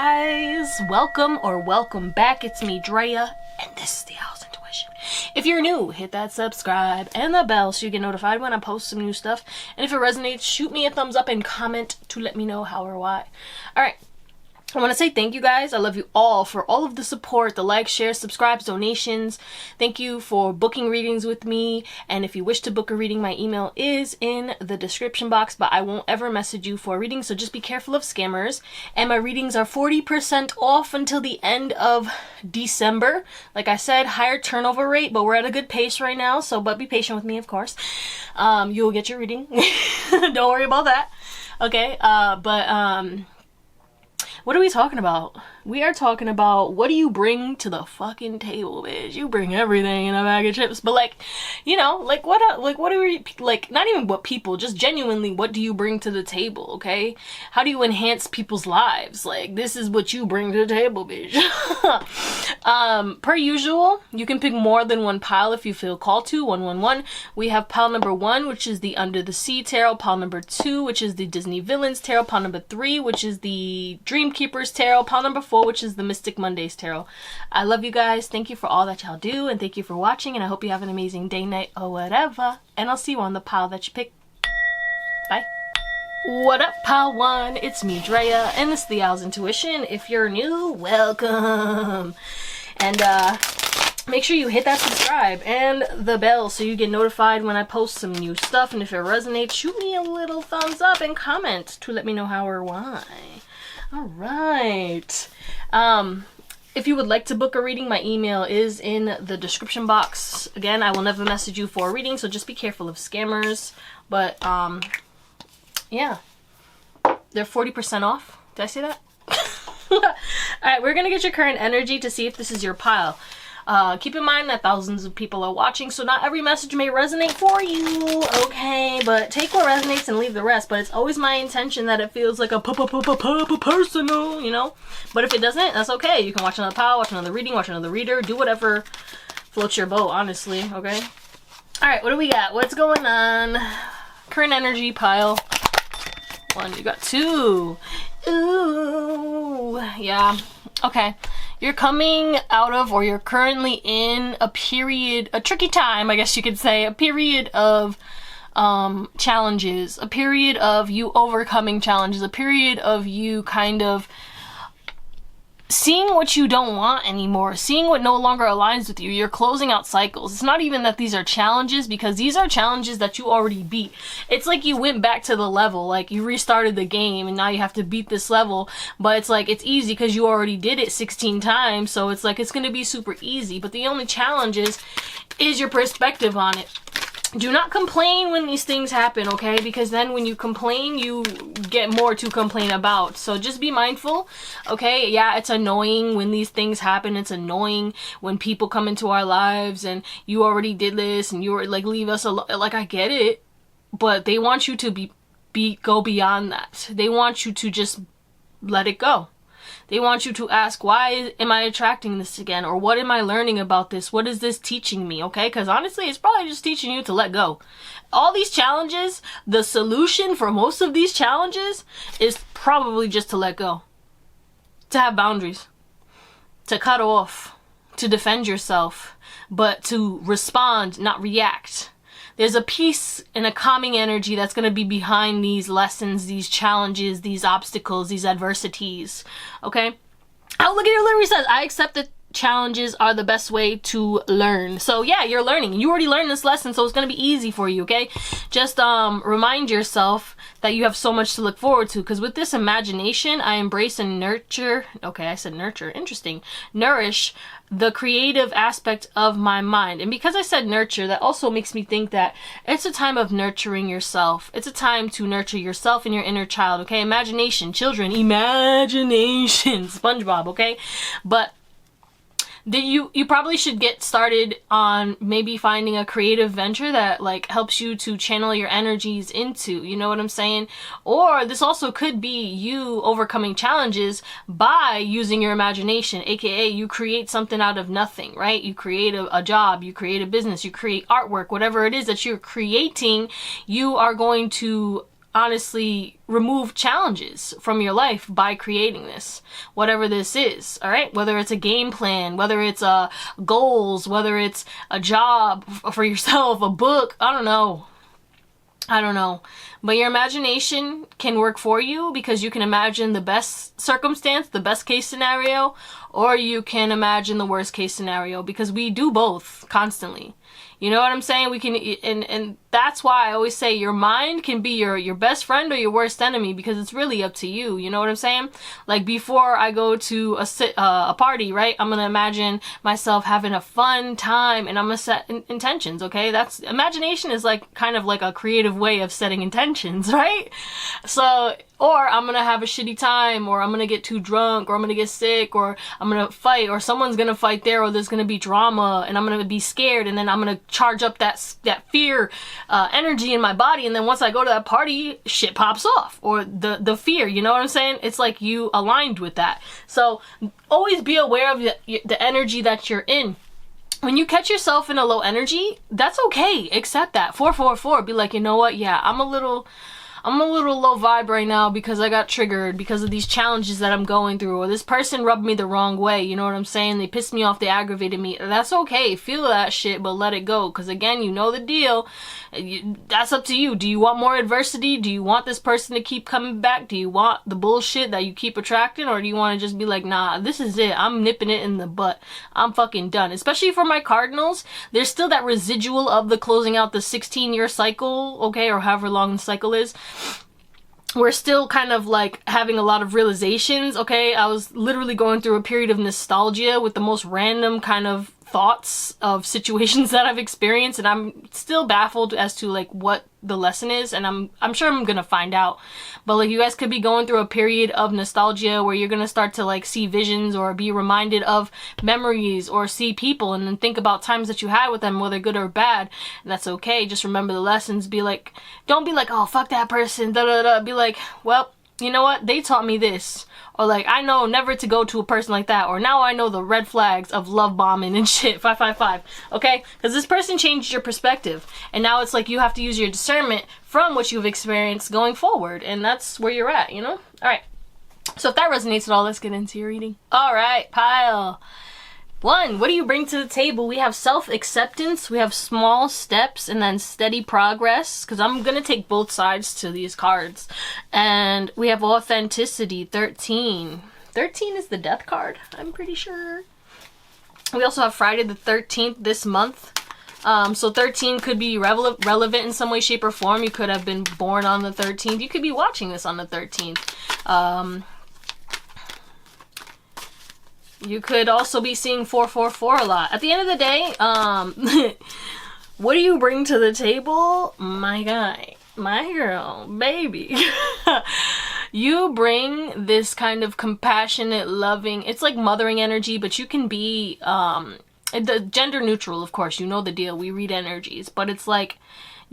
guys? Welcome back. It's me, Drea, and this is Theowlsintuition. If you're new, hit that subscribe and the bell so you get notified when I post some new stuff. And if it resonates, shoot me a thumbs up and comment to let me know how or why. Alright. I want to say thank you guys. I love you all for all of the support, the likes, shares, subscribes, donations. Thank you for booking readings with me. And if you wish to book a reading, my email is in the description box, but I won't ever message you for a reading, so just be careful of scammers. And my readings are 40% off until the end of December. Like I said, higher turnover rate, but we're at a good pace right now, but be patient with me, of course. You'll get your reading. Don't worry about that. Okay, what are we talking about? We are talking about what do you bring to the fucking table, bitch. You bring everything in a bag of chips. But like, you know, what are we, like, not even what people, just genuinely, what do you bring to the table, okay? How do you enhance people's lives? Like, this is what you bring to the table, bitch. Per usual, you can pick more than one pile if you feel called to. 111. We have pile number 1, which is the Under the Sea Tarot. Pile number 2, which is the Disney Villains Tarot. Pile number 3, which is the Dream Keepers Tarot. Pile number 4, which is the Mystic Mondays Tarot. I love you guys. Thank you for all that y'all do, and thank you for watching, and I hope you have an amazing day, night, or whatever. And I'll see you on the pile that you pick. Bye. What up, pile 1? It's me, Drea, and this is Theowlsintuition. If you're new, welcome. And make sure you hit that subscribe and the bell so you get notified when I post some new stuff. And if it resonates, shoot me a little thumbs up and comment to let me know how or why. Alright. If you would like to book a reading, my email is in the description box. Again, I will never message you for a reading, so just be careful of scammers. But, yeah. They're 40% off. Did I say that? Alright, we're gonna get your current energy to see if this is your pile. Keep in mind that thousands of people are watching, so not every message may resonate for you, okay? But take what resonates and leave the rest. But it's always my intention that it feels like a personal, you know? But if it doesn't, that's okay. You can watch another pile, watch another reading, watch another reader, do whatever floats your boat, honestly, okay? Alright, what do we got? What's going on? Current energy pile 1, you got 2. Ooh, yeah, okay. You're coming out of, or you're currently in a period, a tricky time, I guess you could say, a period of challenges, a period of you overcoming challenges, a period of you kind of seeing what you don't want anymore, seeing what no longer aligns with you. You're closing out cycles. It's not even that these are challenges, because these are challenges that you already beat. It's like you went back to the level, like you restarted the game and now you have to beat this level, but it's like it's easy because you already did it 16 times, so it's like it's going to be super easy. But the only challenge is your perspective on it. Do not complain when these things happen, okay? Because then when you complain, you get more to complain about. So just be mindful, okay? Yeah, it's annoying when these things happen. It's annoying when people come into our lives and you already did this and you were like, leave us alone. Like, I get it, but they want you to go beyond that. They want you to just let it go. They want you to ask, why am I attracting this again? Or what am I learning about this? What is this teaching me? Okay, because honestly, it's probably just teaching you to let go. All these challenges, the solution for most of these challenges is probably just to let go. To have boundaries. To cut off. To defend yourself. But to respond, not react. There's a peace and a calming energy that's going to be behind these lessons, these challenges, these obstacles, these adversities. Okay? Oh, look at your literally says, I accept that challenges are the best way to learn. So yeah, you're learning. You already learned this lesson, so it's going to be easy for you, okay? Just remind yourself that you have so much to look forward to, because with this imagination, I embrace and nurture, okay, I said nurture, interesting, nourish the creative aspect of my mind. And because I said nurture, that also makes me think that it's a time of nurturing yourself. It's a time to nurture yourself and your inner child, okay? Imagination, children, imagination, SpongeBob, okay? But you probably should get started on maybe finding a creative venture that like helps you to channel your energies into, you know what I'm saying? Or this also could be you overcoming challenges by using your imagination, aka you create something out of nothing, right? You create a job, you create a business, you create artwork, whatever it is that you're creating, you are going to honestly remove challenges from your life by creating this, whatever this is. All right, whether it's a game plan, whether it's goals, whether it's a job for yourself, a book, I don't know, but your imagination can work for you, because you can imagine the best circumstance, the best case scenario, or you can imagine the worst case scenario, because we do both constantly. You know what I'm saying? We can, and that's why I always say your mind can be your best friend or your worst enemy, because it's really up to you. You know what I'm saying? Like, before I go to a party, right? I'm gonna imagine myself having a fun time, and I'm gonna set intentions. Okay, that's imagination is like kind of like a creative way of setting intentions, right? So, or I'm gonna have a shitty time, or I'm gonna get too drunk, or I'm gonna get sick, or I'm gonna fight, or someone's gonna fight there, or there's gonna be drama, and I'm gonna be scared, and then I'm gonna charge up that fear energy in my body, and then once I go to that party, shit pops off, or the fear. You know what I'm saying? It's like you aligned with that. So always be aware of the energy that you're in. When you catch yourself in a low energy, that's okay. Accept that. 444. Be like, you know what? Yeah, I'm a little low vibe right now because I got triggered because of these challenges that I'm going through, or this person rubbed me the wrong way. You know what I'm saying? They pissed me off, they aggravated me. That's okay. Feel that shit, but let it go. Because again, you know the deal. That's up to you. Do you want more adversity? Do you want this person to keep coming back? Do you want the bullshit that you keep attracting? Or do you want to just be like, nah, this is it. I'm nipping it in the butt. I'm fucking done. Especially for my cardinals, there's still that residual of the closing out the 16-year cycle, okay, or however long the cycle is. We're still kind of like having a lot of realizations, okay? I was literally going through a period of nostalgia with the most random kind of thoughts of situations that I've experienced, and I'm still baffled as to like what the lesson is, and I'm sure I'm gonna find out. But like, you guys could be going through a period of nostalgia where you're gonna start to like see visions or be reminded of memories or see people and then think about times that you had with them, whether good or bad. And that's okay. Just remember the lessons. Be like, don't be like, oh fuck that person, da da da. Be like, well, you know what, they taught me this. Or like, I know never to go to a person like that. Or now I know the red flags of love bombing and shit. 555. Okay? Because this person changed your perspective. And now it's like you have to use your discernment from what you've experienced going forward. And that's where you're at, you know? Alright. So if that resonates at all, let's get into your reading. Alright, pile 1, what do you bring to the table? We have self-acceptance, we have small steps, and then steady progress, because I'm going to take both sides to these cards. And we have authenticity, 13. 13 is the death card, I'm pretty sure. We also have Friday the 13th this month. So 13 could be relevant in some way, shape, or form. You could have been born on the 13th. You could be watching this on the 13th. You could also be seeing 444 a lot. At the end of the day, what do you bring to the table? My guy, my girl, baby. You bring this kind of compassionate, loving, it's like mothering energy, but you can be gender neutral, of course. You know the deal. We read energies, but it's like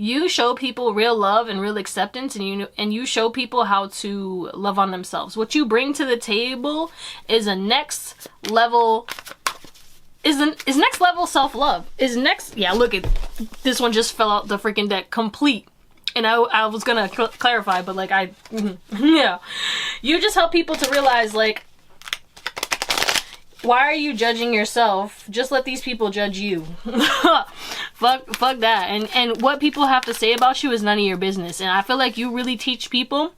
you show people real love and real acceptance, and you show people how to love on themselves. What you bring to the table is a next level next level self-love. Yeah, look at this one, just fell out the freaking deck complete. And I was gonna clarify, but like yeah. You just help people to realize, like, why are you judging yourself? Just let these people judge you. Fuck that. And what people have to say about you is none of your business. And I feel like you really teach people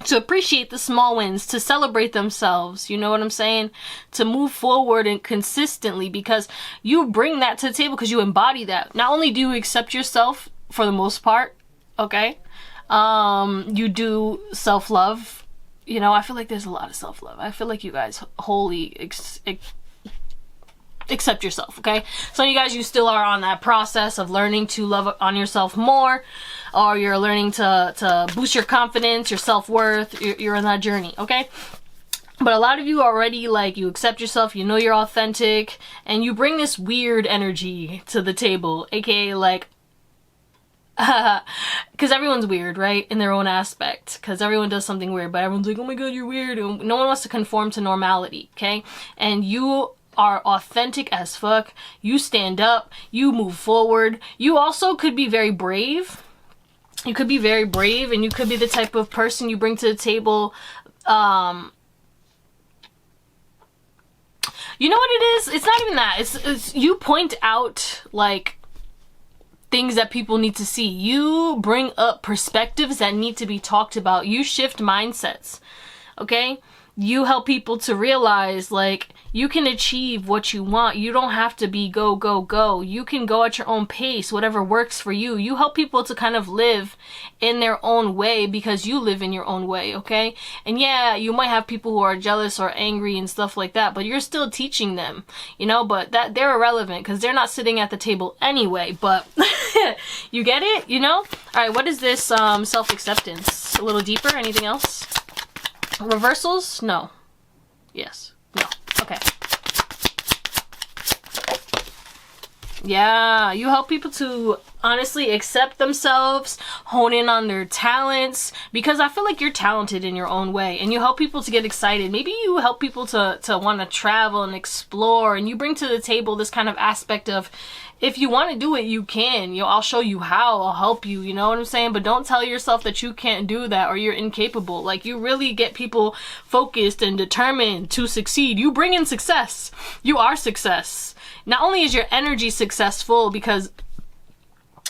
to appreciate the small wins, to celebrate themselves, you know what I'm saying? To move forward and consistently, because you bring that to the table, because you embody that. Not only do you accept yourself for the most part, okay? You do self-love. You know, I feel like there's a lot of self-love. I feel like you guys wholly accept yourself, okay? Some of you guys, you still are on that process of learning to love on yourself more, or you're learning to boost your confidence, your self-worth. You're in that journey, okay? But a lot of you already, like, you accept yourself, you know you're authentic, and you bring this weird energy to the table, aka like, because everyone's weird, right, in their own aspect, because everyone does something weird, but everyone's like, oh my god, you're weird, and no one wants to conform to normality, okay? And you are authentic as fuck. You stand up, you move forward. You also could be very brave, You could be very brave, and you could be the type of person you bring to the table. You know what it is? It's not even that. It's you point out, like, things that people need to see. You bring up perspectives that need to be talked about. You shift mindsets, okay? You help people to realize, like, you can achieve what you want. You don't have to be go, go, go. You can go at your own pace, whatever works for you. You help people to kind of live in their own way because you live in your own way, okay? And yeah, you might have people who are jealous or angry and stuff like that, but you're still teaching them, you know, but that they're irrelevant because they're not sitting at the table anyway, but you get it, you know? All right, what is this self-acceptance? A little deeper, anything else? Reversals? No. Yes. No. Okay. Yeah, you help people to honestly accept themselves, hone in on their talents, because I feel like you're talented in your own way, and you help people to get excited. Maybe you help people to want to travel and explore, and you bring to the table this kind of aspect of, if you want to do it, you can. I'll show you how. I'll help you. You know what I'm saying? But don't tell yourself that you can't do that or you're incapable. Like, you really get people focused and determined to succeed. You bring in success. You are success. Not only is your energy successful, because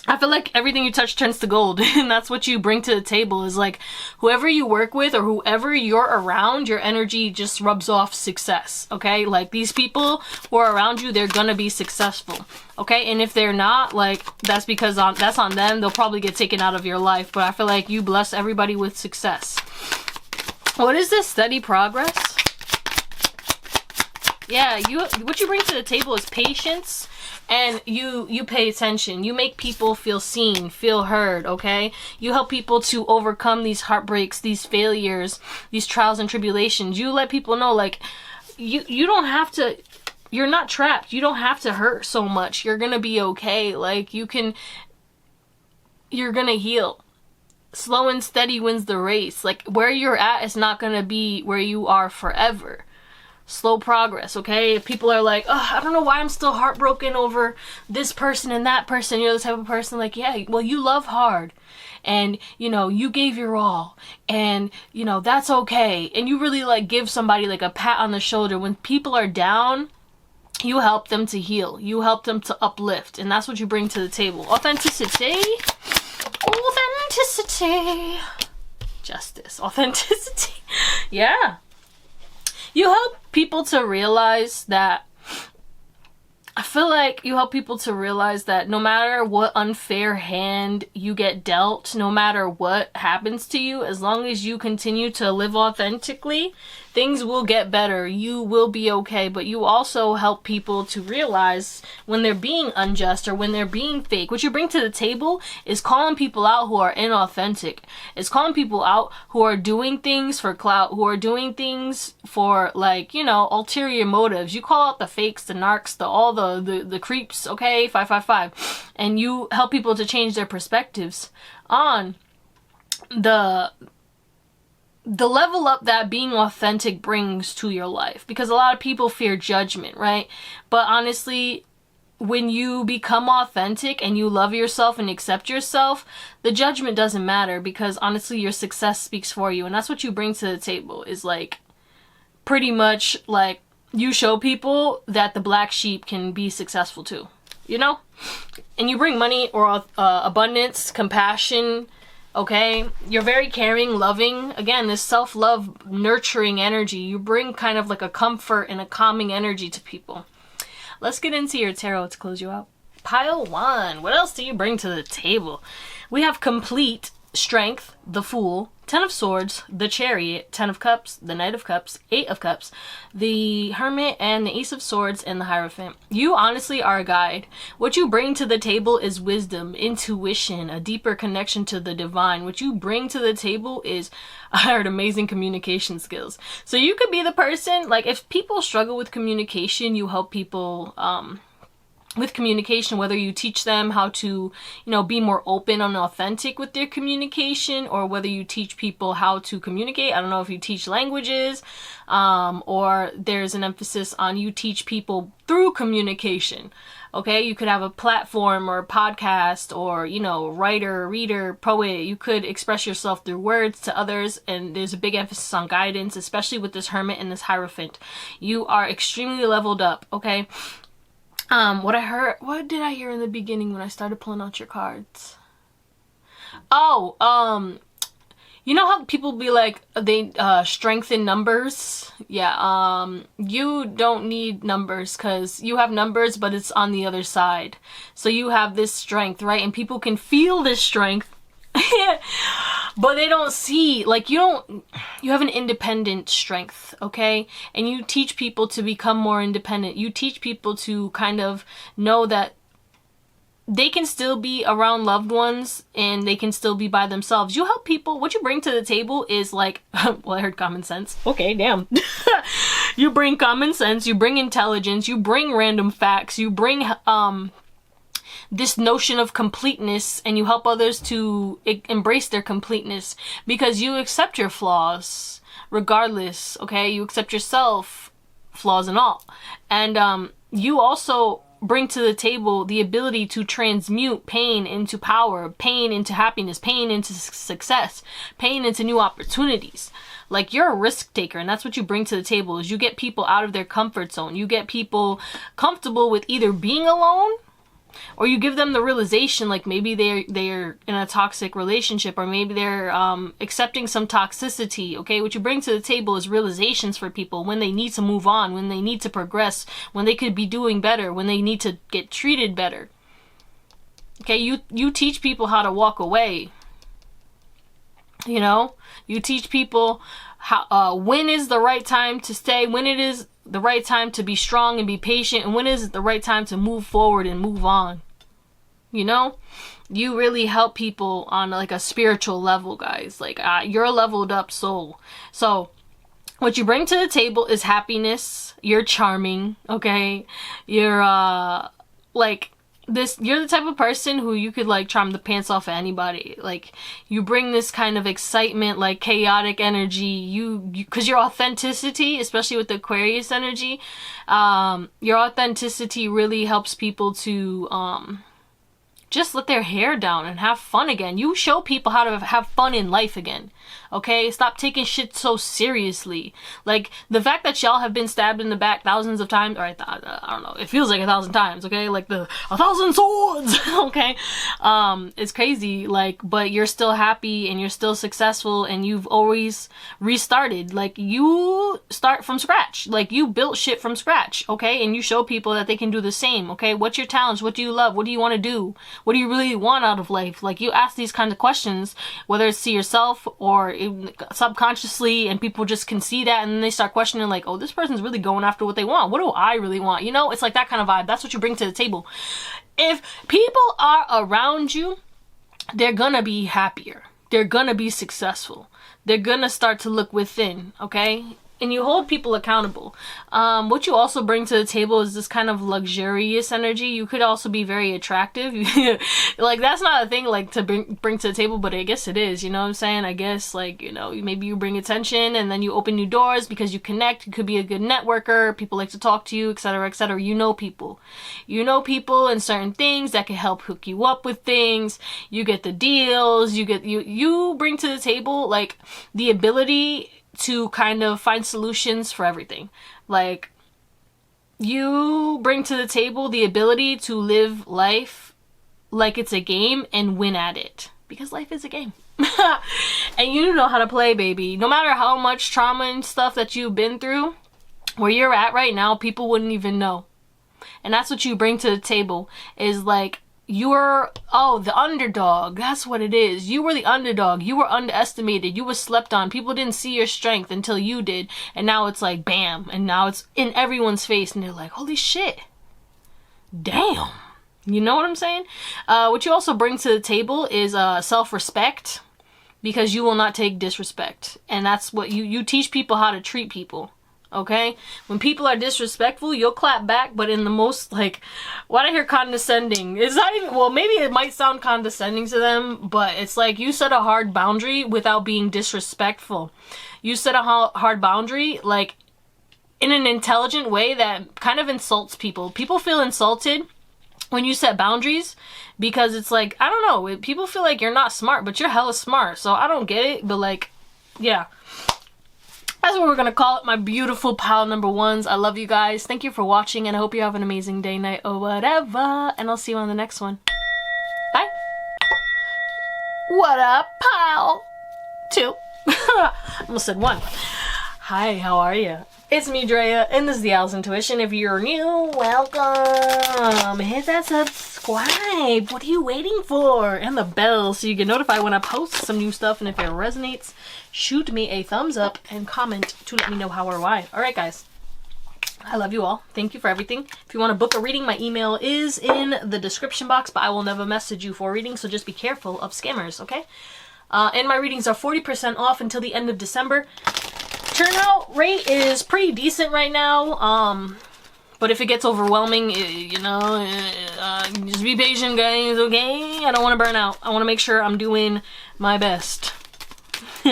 I feel like everything you touch turns to gold, and that's what you bring to the table, is like, whoever you work with or whoever you're around, your energy just rubs off success, okay? Like, these people who are around you, they're gonna be successful, okay? And if they're not, like, that's because that's on them. They'll probably get taken out of your life, but I feel like you bless everybody with success. What is this? Steady progress? Yeah, what you bring to the table is patience. And you pay attention. You make people feel seen, feel heard, okay? You help people to overcome these heartbreaks, these failures, these trials and tribulations. You let people know, like, you don't have to, you're not trapped. You don't have to hurt so much. You're gonna be okay. Like, you're gonna heal. Slow and steady wins the race. Like, where you're at is not gonna be where you are forever. Slow progress, okay? If people are like, oh, I don't know why I'm still heartbroken over this person and that person, you're the type of person like, yeah, well, you love hard, and, you know, you gave your all, and, you know, that's okay. And you really, like, give somebody, like, a pat on the shoulder. When people are down, you help them to heal. You help them to uplift, and that's what you bring to the table. Authenticity. Authenticity. Justice. Authenticity. Yeah. You help people to realize that, I feel like you help people to realize that no matter what unfair hand you get dealt, no matter what happens to you, as long as you continue to live authentically, things will get better. You will be okay. But you also help people to realize when they're being unjust or when they're being fake. What you bring to the table is calling people out who are inauthentic. It's calling people out who are doing things for clout, who are doing things for, like, you know, ulterior motives. You call out the fakes, the narcs, all the creeps, okay? 555. And you help people to change their perspectives on the level up that being authentic brings to your life, because a lot of people fear judgment, right? But honestly, when you become authentic and you love yourself and accept yourself, the judgment doesn't matter, because honestly, your success speaks for you. And that's what you bring to the table, is like, pretty much, like, you show people that the black sheep can be successful too, you know? And you bring money or abundance, compassion. Okay, you're very caring, loving. Again, this self-love, nurturing energy. You bring kind of like a comfort and a calming energy to people. Let's get into your tarot to close you out. Pile 1. What else do you bring to the table? We have complete, strength, the Fool, 10 of Swords, the Chariot, 10 of Cups, the Knight of Cups, 8 of Cups, the Hermit, and the Ace of Swords, and the Hierophant. You honestly are a guide. What you bring to the table is wisdom, intuition, a deeper connection to the divine. What you bring to the table is, I heard, amazing communication skills. So you could be the person, like, if people struggle with communication, you help people, with communication, whether you teach them how to, you know, be more open and authentic with their communication, or whether you teach people how to communicate. I don't know if you teach languages, or there's an emphasis on you teach people through communication. Okay, you could have a platform or a podcast or, you know, writer, reader, poet. You could express yourself through words to others, and there's a big emphasis on guidance, especially with this Hermit and this Hierophant. You are extremely leveled up, okay? What did I hear in the beginning when I started pulling out your cards? Oh, you know how people be like, they strengthen numbers? Yeah, you don't need numbers because you have numbers, but it's on the other side. So you have this strength, right? And people can feel this strength, but they don't see, like, you have an independent strength, okay? And you teach people to become more independent. You teach people to kind of know that they can still be around loved ones and they can still be by themselves. You help people. What you bring to the table is like, well, I heard common sense. Okay, damn. You bring common sense, you bring intelligence, you bring random facts, you bring this notion of completeness, and you help others to embrace their completeness because you accept your flaws regardless, okay? You accept yourself, flaws and all. And you also bring to the table the ability to transmute pain into power, pain into happiness, pain into success, pain into new opportunities. Like, you're a risk taker, and that's what you bring to the table, is you get people out of their comfort zone. You get people comfortable with either being alone, or you give them the realization, like maybe they're in a toxic relationship, or maybe they're accepting some toxicity, okay? What you bring to the table is realizations for people when they need to move on, when they need to progress, when they could be doing better, when they need to get treated better. Okay, you teach people how to walk away. You know? You teach people how when is the right time to stay, when it is the right time to be strong and be patient, and when is it the right time to move forward and move on. You know, you really help people on like a spiritual level, guys. Like, you're a leveled up soul. So what you bring to the table is happiness. You're charming, okay? You're like this, you're the type of person who you could like charm the pants off of anybody. Like, you bring this kind of excitement, like chaotic energy. You cause your authenticity, especially with the Aquarius energy, your authenticity really helps people to just let their hair down and have fun again. You show people how to have fun in life again. Okay? Stop taking shit so seriously. Like, the fact that y'all have been stabbed in the back thousands of times, or I don't know, it feels like 1,000 times, okay? Like 1,000 swords, okay? It's crazy, like, but you're still happy and you're still successful and you've always restarted. Like, you start from scratch. Like, you built shit from scratch, okay? And you show people that they can do the same, okay? What's your talents? What do you love? What do you want to do? What do you really want out of life? Like, you ask these kinds of questions, whether it's to yourself or subconsciously, and people just can see that, and then they start questioning, like, oh, this person's really going after what they want. What do I really want? You know, it's like that kind of vibe. That's what you bring to the table. If people are around you, they're gonna be happier. They're gonna be successful. They're gonna start to look within, okay? And you hold people accountable. What you also bring to the table is this kind of luxurious energy. You could also be very attractive. Like, that's not a thing, like, to bring to the table, but I guess it is, you know what I'm saying? I guess, like, you know, maybe you bring attention and then you open new doors because you connect. You could be a good networker. People like to talk to you, etc., etc. You know people. You know people and certain things that can help hook you up with things. You get the deals. You bring to the table, like, the ability to kind of find solutions for everything. Like, you bring to the table the ability to live life like it's a game and win at it, because life is a game. And you know how to play, baby. No matter how much trauma and stuff that you've been through, where you're at right now, people wouldn't even know. And that's what you bring to the table, is like, you're, the underdog. That's what it is. You were the underdog. You were underestimated. You were slept on. People didn't see your strength until you did. And now it's like, bam. And now it's in everyone's face. And they're like, holy shit. Damn. You know what I'm saying? What you also bring to the table is self-respect. Because you will not take disrespect. And that's what you teach people how to treat people. Okay? When people are disrespectful, you'll clap back, but in the most, like, why do I hear condescending? It's not even, well, maybe it might sound condescending to them, but it's like you set a hard boundary without being disrespectful. You set a hard boundary, like, in an intelligent way that kind of insults people. People feel insulted when you set boundaries, because it's like, I don't know, people feel like you're not smart, but you're hella smart. So I don't get it, but like, yeah. That's what we're gonna call it, my beautiful pile number ones. I love you guys. Thank you for watching, and I hope you have an amazing day, night, or whatever. And I'll see you on the next one. Bye. What up, pile? 2. I almost said 1. Hi, how are you? It's me, Drea, and this is the Theowlsintuition. If you're new, welcome. Hit that subscribe. What are you waiting for? And the bell so you get notified when I post some new stuff. And if it resonates, shoot me a thumbs up and comment to let me know how or why. Alright, guys. I love you all. Thank you for everything. If you want to book a reading, my email is in the description box, but I will never message you for a reading, so just be careful of scammers, okay? And my readings are 40% off until the end of December. Turnout rate is pretty decent right now, but if it gets overwhelming, you know, just be patient, guys, okay? I don't want to burn out. I want to make sure I'm doing my best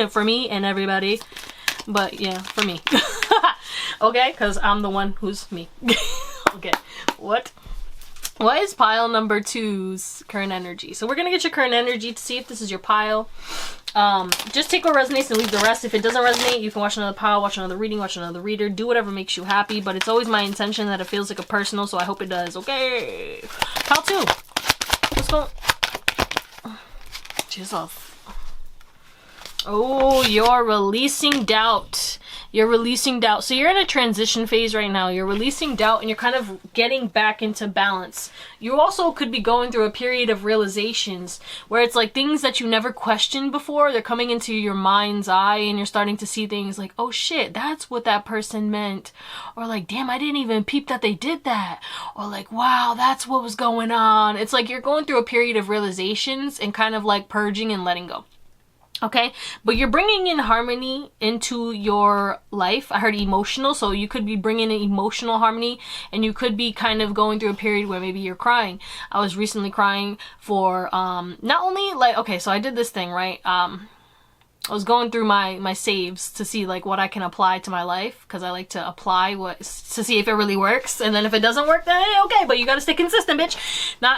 for me and everybody, but yeah, for me. Okay, because I'm the one who's me. Okay, what is pile number 2's current energy? So we're gonna get your current energy to see if this is your pile. Just take what resonates and leave the rest. If it doesn't resonate, you can watch another pile, watch another reading, watch another reader, do whatever makes you happy, but it's always my intention that it feels like a personal, so I hope it does. Okay, pile 2, let's go. Jesus. Oh, you're releasing doubt. You're releasing doubt. So you're in a transition phase right now. You're releasing doubt and you're kind of getting back into balance. You also could be going through a period of realizations where it's like things that you never questioned before, they're coming into your mind's eye and you're starting to see things like, oh shit, that's what that person meant. Or like, damn, I didn't even peep that they did that. Or like, wow, that's what was going on. It's like you're going through a period of realizations and kind of like purging and letting go. Okay, but you're bringing in harmony into your life. I heard emotional, so you could be bringing in emotional harmony, and you could be kind of going through a period where maybe you're crying. I was recently crying for not only like, okay, so I did this thing, right? I was going through my saves to see like what I can apply to my life, because I like to apply to see if it really works, and then if it doesn't work, then hey, okay, but you gotta stay consistent, bitch.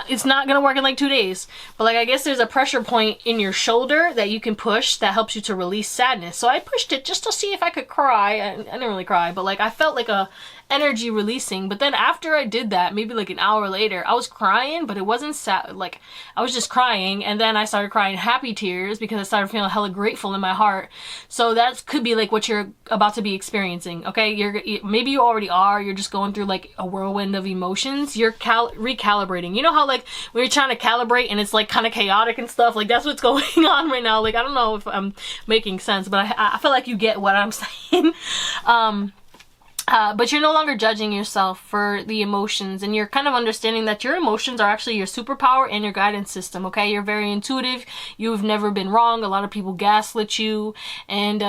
It's not gonna work in like 2 days, but like I guess there's a pressure point in your shoulder that you can push that helps you to release sadness. So I pushed it just to see if I could cry. I didn't really cry, but like I felt like a energy releasing. But then after I did that, maybe like an hour later, I was crying, but it wasn't sad. Like I was just crying, and then I started crying happy tears because I started feeling hella grateful in my heart. So that could be like what you're about to be experiencing. Okay, maybe you already are. You're just going through like a whirlwind of emotions. You're recalibrating. You know how like when you're trying to calibrate and it's like kind of chaotic and stuff, like that's what's going on right now. Like I don't know if I'm making sense, but I feel like you get what I'm saying. But you're no longer judging yourself for the emotions, and you're kind of understanding that your emotions are actually your superpower and your guidance system, okay? You're very intuitive. You've never been wrong. A lot of people gaslit you and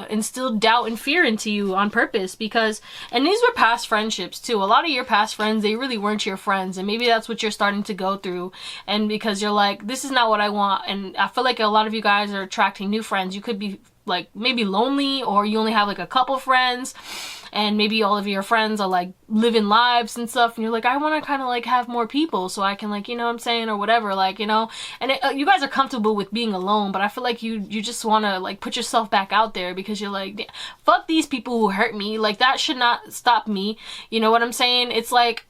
instilled doubt and fear into you on purpose because, and these were past friendships too. A lot of your past friends, they really weren't your friends, and maybe that's what you're starting to go through, and because you're like, this is not what I want, and I feel like a lot of you guys are attracting new friends. You could be like maybe lonely, or you only have like a couple friends, and maybe all of your friends are like living lives and stuff, and you're like, I want to kind of like have more people so I can like, you know what I'm saying, or whatever, like, you know, and you guys are comfortable with being alone, but I feel like you just want to like put yourself back out there because you're like, fuck these people who hurt me, like that should not stop me, you know what I'm saying? It's like,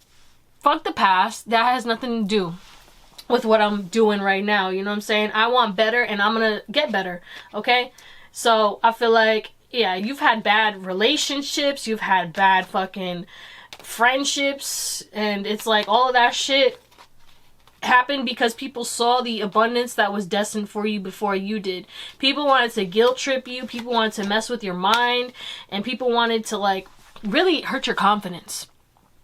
fuck the past, that has nothing to do with what I'm doing right now, you know what I'm saying? I want better, and I'm gonna get better, okay? So I feel like, yeah, you've had bad relationships, you've had bad fucking friendships, and it's like all of that shit happened because people saw the abundance that was destined for you before you did. People wanted to guilt trip you, people wanted to mess with your mind, and people wanted to like really hurt your confidence.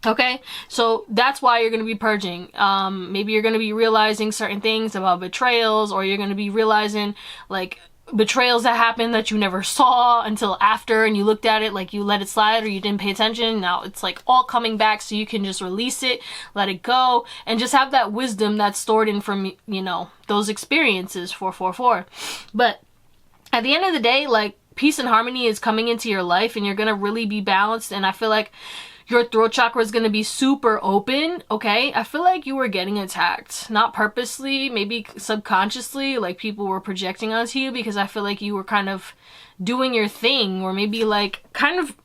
Okay, so that's why you're going to be purging. Maybe you're going to be realizing certain things about betrayals, or you're going to be realizing like betrayals that happened that you never saw until after, and you looked at it like you let it slide or you didn't pay attention. Now it's like all coming back, so you can just release it, let it go, and just have that wisdom that's stored in from, you know, those experiences. 444. But at the end of the day, like, peace and harmony is coming into your life, and you're gonna really be balanced. And I feel like Your throat chakra is going to be super open, okay? I feel like you were getting attacked. Not purposely, maybe subconsciously, like people were projecting onto you, because I feel like you were kind of doing your thing, or maybe like kind of,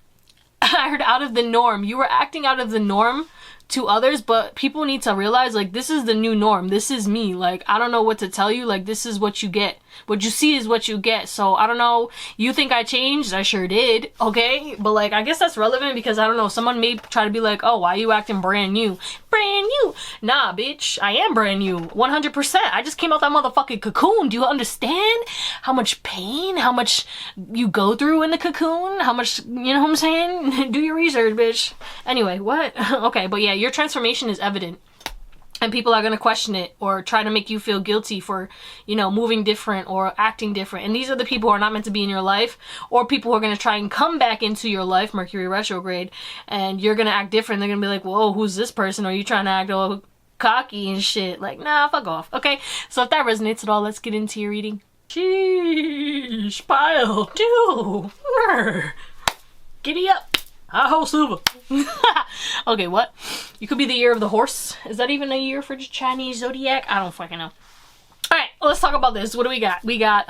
I heard out of the norm. You were acting out of the norm to others, but people need to realize, like, this is the new norm. This is me. Like, I don't know what to tell you. Like, this is what you get. What you see is what you get. So, I don't know. You think I changed? I sure did. Okay? But, like, I guess that's relevant because, I don't know, someone may try to be like, oh, why are you acting brand new? Brand new? Nah, bitch. I am brand new. 100%. I just came out that motherfucking cocoon. Do you understand how much pain, how much you go through in the cocoon? How much, you know what I'm saying? Do your research, bitch. Anyway, what? Okay, but yeah, your transformation is evident. And people are going to question it or try to make you feel guilty for, you know, moving different or acting different. And these are the people who are not meant to be in your life, or people who are going to try and come back into your life, Mercury retrograde, and you're going to act different. They're going to be like, whoa, who's this person? Are you trying to act all cocky and shit? Like, nah, fuck off. Okay, so if that resonates at all, let's get into your reading. Sheesh, pile two. Giddy up. Aho Suva. Okay, what? You could be the year of the horse. Is that even a year for Chinese zodiac? I don't fucking know. Alright, let's talk about this. What do we got? We got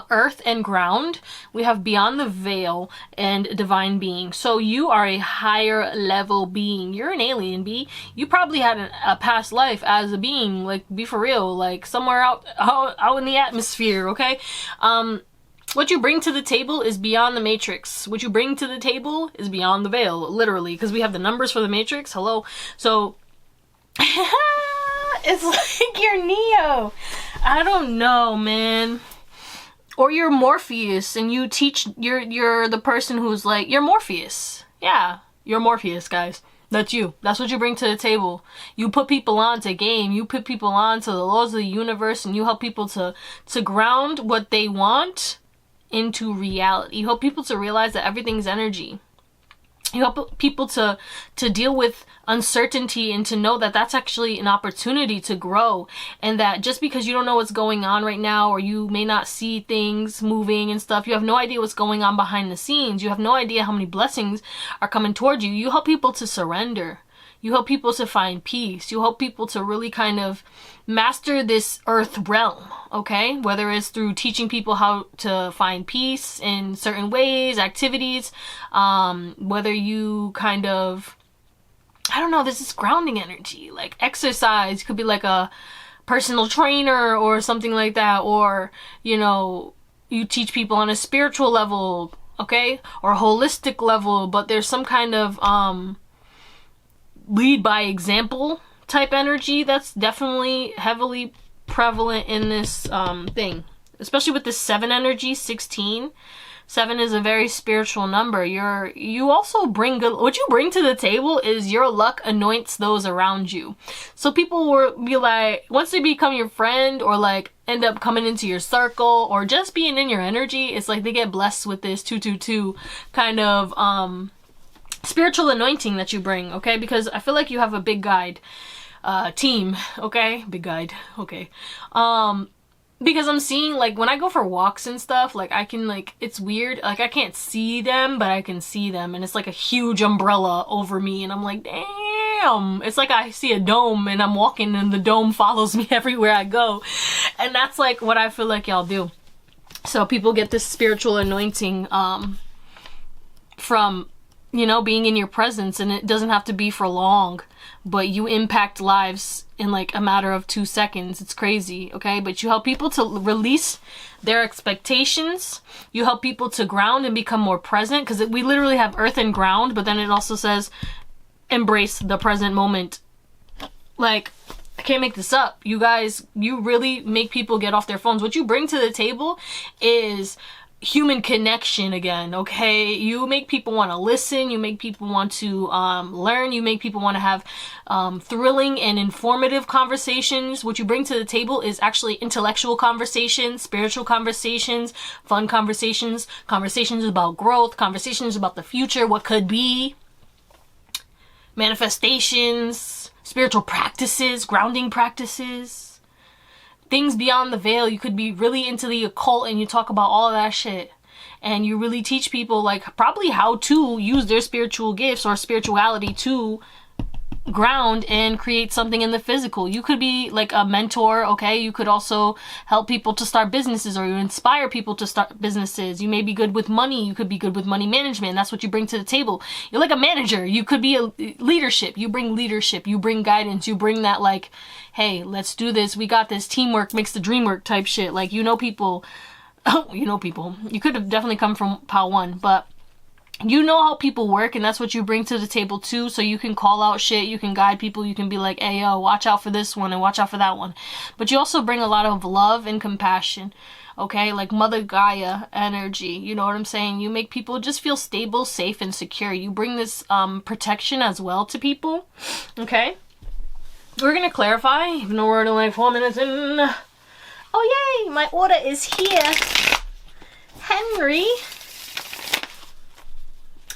earth and ground. We have beyond the veil and divine being. So you are a higher level being. You're an alien, B. You probably had a past life as a being. Like, be for real. Like, somewhere out in the atmosphere, okay? What you bring to the table is beyond the matrix. What you bring to the table is beyond the veil, literally, because we have the numbers for the matrix. Hello. So it's like you're Neo. I don't know, man. Or you're Morpheus and you teach, you're the person who's like, you're Morpheus. Yeah, you're Morpheus, guys. That's you. That's what you bring to the table. You put people on to game. You put people on to the laws of the universe, and you help people to ground what they want into reality. You help people to realize that everything's energy. You help people to deal with uncertainty and to know that that's actually an opportunity to grow, and that just because you don't know what's going on right now, or you may not see things moving and stuff, you have no idea what's going on behind the scenes. You have no idea how many blessings are coming towards you. You help people to surrender. You help people to find peace. You help people to really kind of master this earth realm, okay? Whether it's through teaching people how to find peace in certain ways, activities, whether you kind of, I don't know, this is grounding energy, like exercise. You could be like a personal trainer or something like that, or, you know, you teach people on a spiritual level, okay? Or a holistic level, but there's some kind of, lead by example type energy that's definitely heavily prevalent in this thing, especially with this 7 energy, 16. 7 is a very spiritual number. You also bring good, what you bring to the table is your luck anoints those around you. So people will be like, once they become your friend or like end up coming into your circle or just being in your energy, it's like they get blessed with this 222 kind of spiritual anointing that you bring, okay? Because I feel like you have a big guide team, okay? Big guide, okay. Because I'm seeing, like, when I go for walks and stuff, like, I can, like, it's weird, like, I can't see them, but I can see them, and it's like a huge umbrella over me, and I'm like, damn! It's like I see a dome, and I'm walking, and the dome follows me everywhere I go, and that's, like, what I feel like y'all do. So people get this spiritual anointing, from, you know, being in your presence, and it doesn't have to be for long, but you impact lives in like a matter of 2 seconds. It's crazy, okay? But you help people to release their expectations. You help people to ground and become more present, because we literally have earth and ground, but then it also says embrace the present moment. Like, I can't make this up. You guys, you really make people get off their phones. What you bring to the table is human connection again, okay? You make people want to listen, you make people want to learn, you make people want to have thrilling and informative conversations. What you bring to the table is actually intellectual conversations, spiritual conversations, fun conversations, conversations about growth, conversations about the future, what could be, manifestations, spiritual practices, grounding practices. Things beyond the veil. You could be really into the occult and you talk about all of that shit. and you really teach people like probably how to use their spiritual gifts or spirituality to ground and create something in the physical. You could be like a mentor, okay? You could also help people to start businesses, or you inspire people to start businesses. You may be good with money. You could be good with money management. That's what you bring to the table. You're like a manager. You could be a leadership. You bring leadership. You bring guidance. You bring that like, hey, let's do this. We got this. Teamwork makes the dream work type shit. Like, you know people. Oh, you know people. You could have definitely come from Pal 1, but you know how people work, and that's what you bring to the table too. So you can call out shit, you can guide people, you can be like, hey yo, watch out for this one and watch out for that one. But you also bring a lot of love and compassion, okay? Like Mother Gaia energy, you know what I'm saying? You make people just feel stable, safe, and secure. You bring this protection as well to people, okay? We're gonna clarify, even though we're already like 4 minutes in. Oh yay, my order is here. Henry.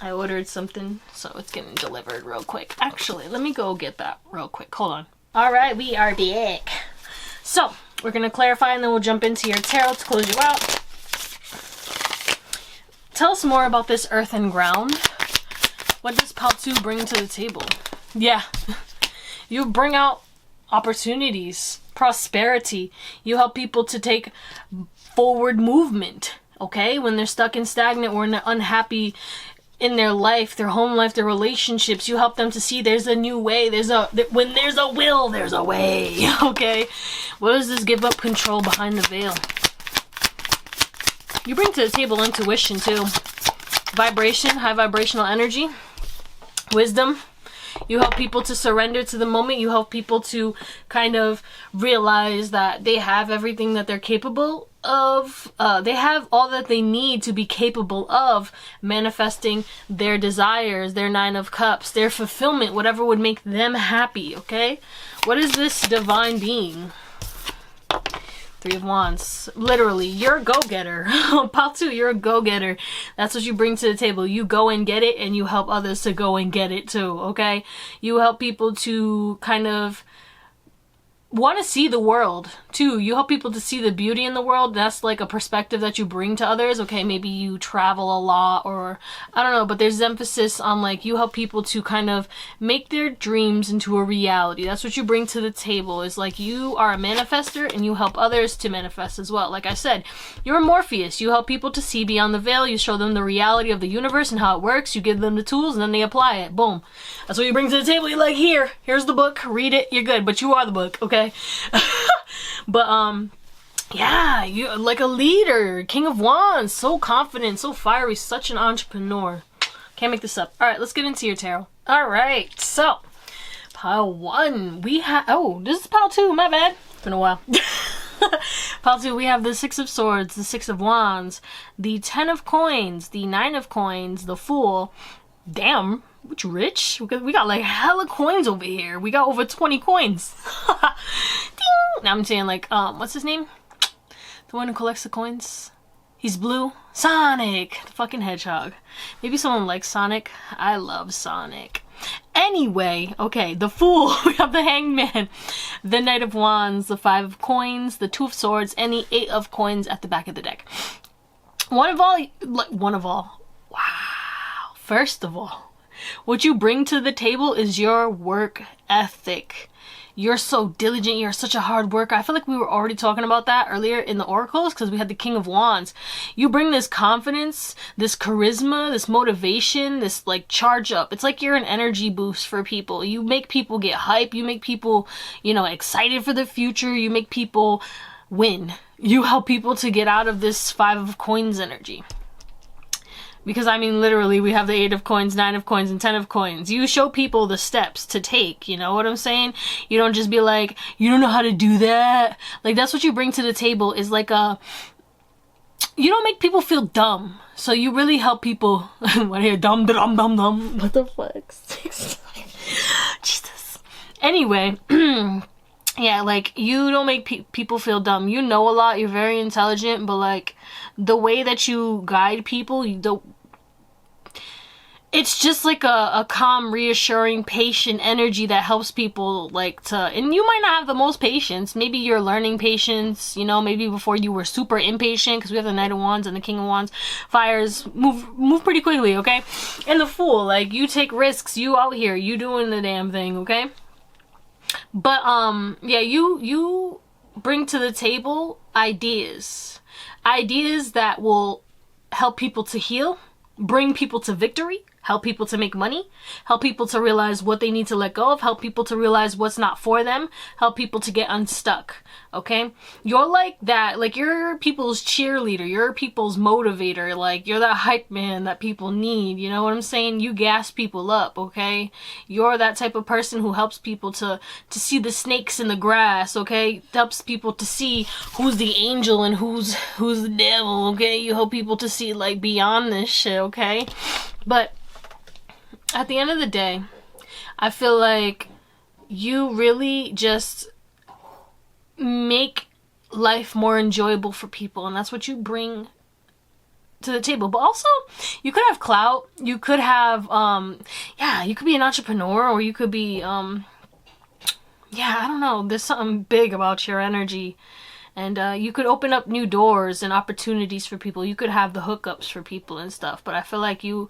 I ordered something, so it's getting delivered real quick. Actually, let me go get that real quick. Hold on. All right, we are back. So, we're going to clarify, and then we'll jump into your tarot to close you out. Tell us more about this earth and ground. What does Paltu bring to the table? Yeah, you bring out opportunities, prosperity. You help people to take forward movement, okay? When they're stuck and stagnant or unhappy in their life, their home life, their relationships, you help them to see there's a new way. When there's a will, there's a way, okay? What does this give up control behind the veil? You bring to the table intuition too. Vibration, high vibrational energy, wisdom. You help people to surrender to the moment. You help people to kind of realize that they have everything that they're capable of. They have all that they need to be capable of manifesting their desires, their 9 of Cups, their fulfillment, whatever would make them happy, okay? What is this divine being? 3 of Wands. Literally, you're a go-getter. Paltu, you're a go-getter. That's what you bring to the table. You go and get it, and you help others to go and get it too, okay? You help people to kind of want to see the world too. You help people to see the beauty in the world. That's like a perspective that you bring to others. Okay, maybe you travel a lot, or I don't know, but there's emphasis on like you help people to kind of make their dreams into a reality. That's what you bring to the table, is like you are a manifester and you help others to manifest as well. Like I said, you're a Morpheus. You help people to see beyond the veil. You show them the reality of the universe and how it works. You give them the tools and then they apply it. Boom. That's what you bring to the table. You're like, here's the book, read it, you're good, but you are the book, okay? But yeah, you're like a leader, King of Wands, so confident, so fiery, such an entrepreneur. Can't make this up. All right, let's get into your tarot. All right, so pile 1, we have, oh, this is pile 2, my bad, it's been a while. Pile 2, we have the 6 of Swords, the 6 of Wands, the 10 of Coins, the 9 of Coins, the Fool. Damn, which rich? We got like hella coins over here. We got over 20 coins. Ding! Now I'm saying like, what's his name? The one who collects the coins? He's blue. Sonic! The fucking hedgehog. Maybe someone likes Sonic. I love Sonic. Anyway, okay, the Fool. We have the Hangman. The Knight of Wands, the 5 of Coins, the 2 of Swords, and the 8 of Coins at the back of the deck. One of all. Wow. First of all, what you bring to the table is your work ethic. You're so diligent. You're such a hard worker. I feel like we were already talking about that earlier in the oracles because we had the King of Wands. You bring this confidence, this charisma, this motivation, this like charge up. It's like you're an energy boost for people. You make people get hype. You make people, you know, excited for the future. You make people win. You help people to get out of this 5 of Coins energy. Because, I mean, literally, we have the 8 of Coins, 9 of Coins, and 10 of Coins. You show people the steps to take, you know what I'm saying? You don't just be like, you don't know how to do that. Like, that's what you bring to the table, is like a... You don't make people feel dumb. So you really help people... What here? Dumb, dumb, dumb, dumb. What the fuck? Jesus. Anyway... Yeah, like, you don't make people feel dumb. You know a lot, you're very intelligent, but, like, the way that you guide people, it's just like a calm, reassuring, patient energy that helps people like to, and you might not have the most patience. Maybe you're learning patience, you know, maybe before you were super impatient, because we have the Knight of Wands and the King of Wands. Fires move pretty quickly, okay? And the Fool, like, you take risks, you out here, you doing the damn thing, okay? But, yeah, you bring to the table ideas that will help people to heal, bring people to victory, help people to make money, help people to realize what they need to let go of, help people to realize what's not for them, help people to get unstuck, okay? You're like that, like, you're people's cheerleader, you're people's motivator, like, you're that hype man that people need, you know what I'm saying? You gas people up, okay? You're that type of person who helps people to see the snakes in the grass, okay? Helps people to see who's the angel and who's the devil, okay? You help people to see, like, beyond this shit, okay? But at the end of the day, I feel like you really just make life more enjoyable for people, and that's what you bring to the table. But also, you could have clout, you could have, yeah, you could be an entrepreneur, or you could be, yeah, I don't know, there's something big about your energy. And you could open up new doors and opportunities for people. You could have the hookups for people and stuff. But I feel like you,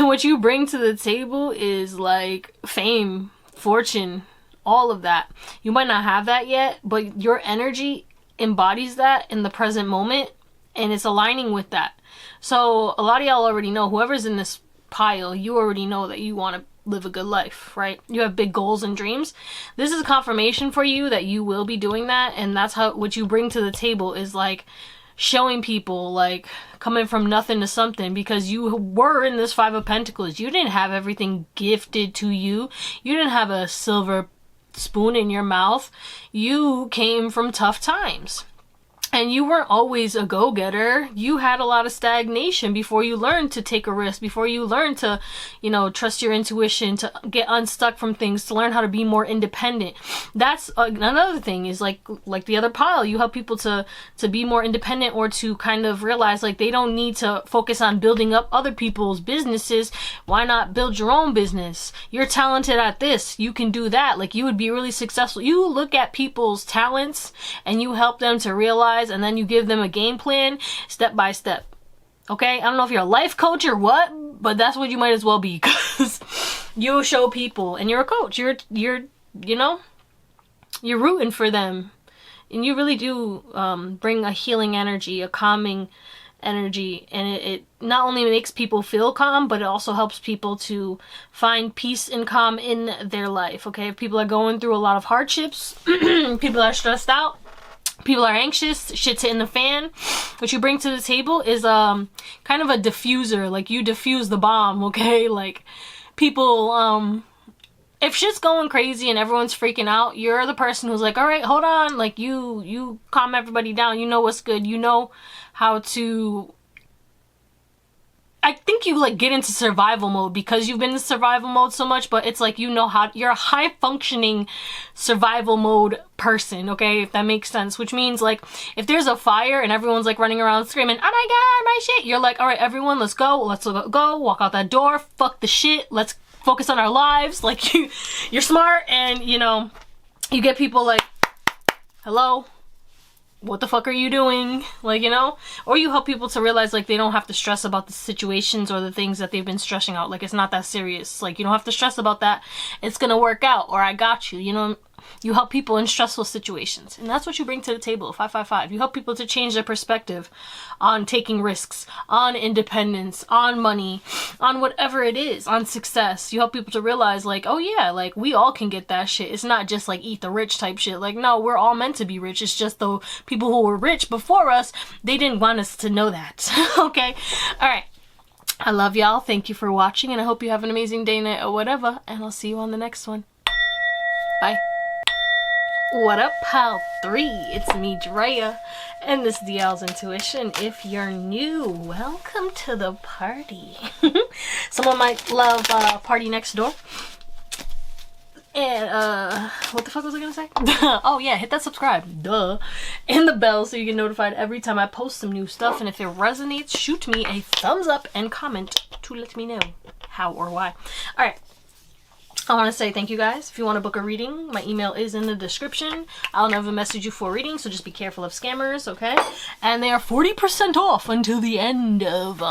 what you bring to the table is like fame, fortune, all of that. You might not have that yet, but your energy embodies that in the present moment, and it's aligning with that. So a lot of y'all already know, whoever's in this pile, you already know that you want to live a good life, right? You have big goals and dreams. This is confirmation for you that you will be doing that, and that's how what you bring to the table is like showing people, like, coming from nothing to something, because you were in this Five of Pentacles. You didn't have everything gifted to you. You didn't have a silver spoon in your mouth. You came from tough times. And you weren't always a go-getter. You had a lot of stagnation before you learned to take a risk, before you learned to, you know, trust your intuition, to get unstuck from things, to learn how to be more independent. That's another thing, is like the other pile. You help people to be more independent, or to kind of realize like they don't need to focus on building up other people's businesses. Why not build your own business? You're talented at this. You can do that. Like, you would be really successful. You look at people's talents and you help them to realize, and then you give them a game plan step by step. Okay? I don't know if you're a life coach or what, but that's what you might as well be, because you show people, and you're a coach. You're you know, you're rooting for them, and you really do bring a healing energy, a calming energy, and it not only makes people feel calm, but it also helps people to find peace and calm in their life. Okay? If people are going through a lot of hardships, people are stressed out, people are anxious, shit's hitting the fan, what you bring to the table is kind of a diffuser. Like, you diffuse the bomb, okay? Like, people, if shit's going crazy and everyone's freaking out, you're the person who's like, all right, hold on. Like, you calm everybody down. You know what's good. You know how to, I think you like get into survival mode because you've been in survival mode so much, but it's like, you know how, you're a high functioning survival mode person, okay, if that makes sense. Which means, like, if there's a fire and everyone's like running around screaming, oh my god, my shit, you're like, all right, everyone, let's go, walk out that door, fuck the shit, let's focus on our lives. Like, you're smart, and you know, you get people like, hello, what the fuck are you doing? Like, you know? Or you help people to realize, like, they don't have to stress about the situations or the things that they've been stressing out. Like, it's not that serious. Like, you don't have to stress about that. It's gonna work out, or I got you, you know? You help people in stressful situations. And that's what you bring to the table, 555. You help people to change their perspective on taking risks, on independence, on money, on whatever it is, on success. You help people to realize, like, oh yeah, like, we all can get that shit. It's not just like eat the rich type shit. Like, no, we're all meant to be rich. It's just the people who were rich before us, they didn't want us to know that. Okay? Alright. I love y'all. Thank you for watching, and I hope you have an amazing day, night, or whatever, and I'll see you on the next one. Bye. What up, pile 3? It's me, Drea, and this is Theowlsintuition. If you're new, welcome to the party. Someone might love Party Next Door. And what the fuck was I gonna say? Oh yeah, hit that subscribe, duh, and the bell so you get notified every time I post some new stuff. And if it resonates, shoot me a thumbs up and comment to let me know how or why. All right, I want to say thank you guys. If you want to book a reading, my email is in the description. I'll never message you for a reading, so just be careful of scammers, okay? And they are 40% off until the end of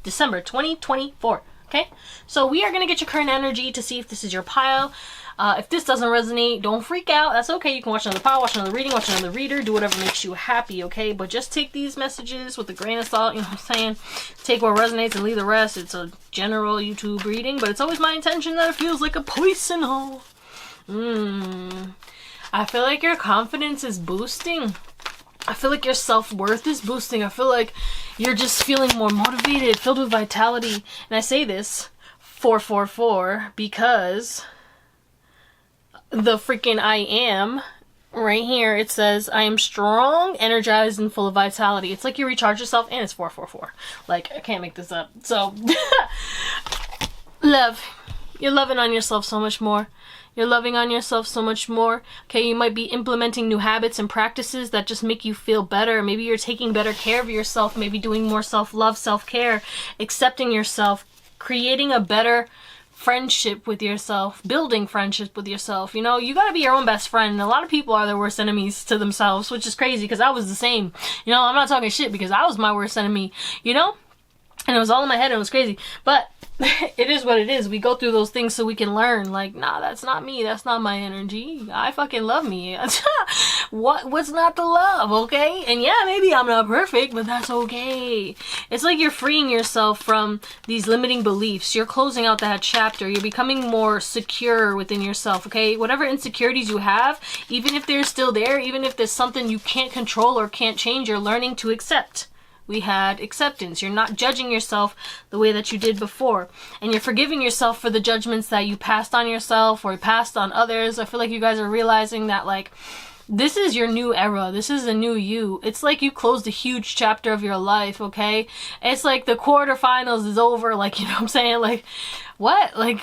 December 2024. Okay, so we are going to get your current energy to see if this is your pile. If this doesn't resonate, don't freak out. That's okay. You can watch another pile, watch another reading, watch another reader, do whatever makes you happy, okay? But just take these messages with a grain of salt, you know what I'm saying? Take what resonates and leave the rest. It's a general YouTube reading, but it's always my intention that it feels like a poison hole. I feel like your confidence is boosting. I feel like your self-worth is boosting. I feel like you're just feeling more motivated, filled with vitality. And I say this 444 because the freaking I am right here, it says I am strong, energized, and full of vitality. It's like you recharge yourself, and it's 444. Like, I can't make this up. So love, you're loving on yourself so much more. You're loving on yourself so much more. Okay, you might be implementing new habits and practices that just make you feel better. Maybe you're taking better care of yourself, maybe doing more self-love, self-care, accepting yourself, creating a better friendship with yourself, building friendship with yourself. You know, you gotta be your own best friend. And a lot of people are their worst enemies to themselves, which is crazy because I was the same. You know, I'm not talking shit because I was my worst enemy, you know? And it was all in my head and it was crazy. But it is what it is. We go through those things so we can learn. Like, nah, that's not me. That's not my energy. I fucking love me. What's not to love, okay? And yeah, maybe I'm not perfect, but that's okay. It's like you're freeing yourself from these limiting beliefs. You're closing out that chapter. You're becoming more secure within yourself, okay? Whatever insecurities you have, even if they're still there, even if there's something you can't control or can't change, you're learning to accept. We had acceptance. You're not judging yourself the way that you did before. And you're forgiving yourself for the judgments that you passed on yourself or passed on others. I feel like you guys are realizing that, like, this is your new era. This is a new you. It's like you closed a huge chapter of your life, okay? It's like the quarterfinals is over. Like, you know what I'm saying? Like, what? Like,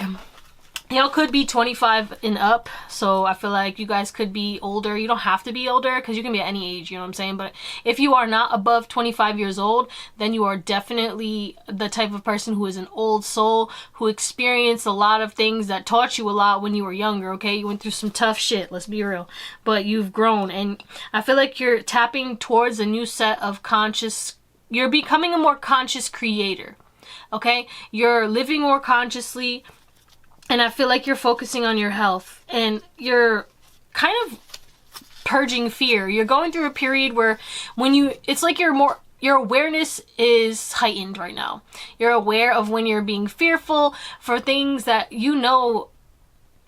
y'all could be 25 and up, so I feel like you guys could be older. You don't have to be older because you can be at any age, you know what I'm saying? But if you are not above 25 years old, then you are definitely the type of person who is an old soul, who experienced a lot of things that taught you a lot when you were younger, okay? You went through some tough shit, let's be real. But you've grown, and I feel like you're tapping towards a new set of you're becoming a more conscious creator, okay? You're living more consciously. And I feel like you're focusing on your health and you're kind of purging fear. You're going through a period where it's like your awareness is heightened right now. You're aware of when you're being fearful for things that you know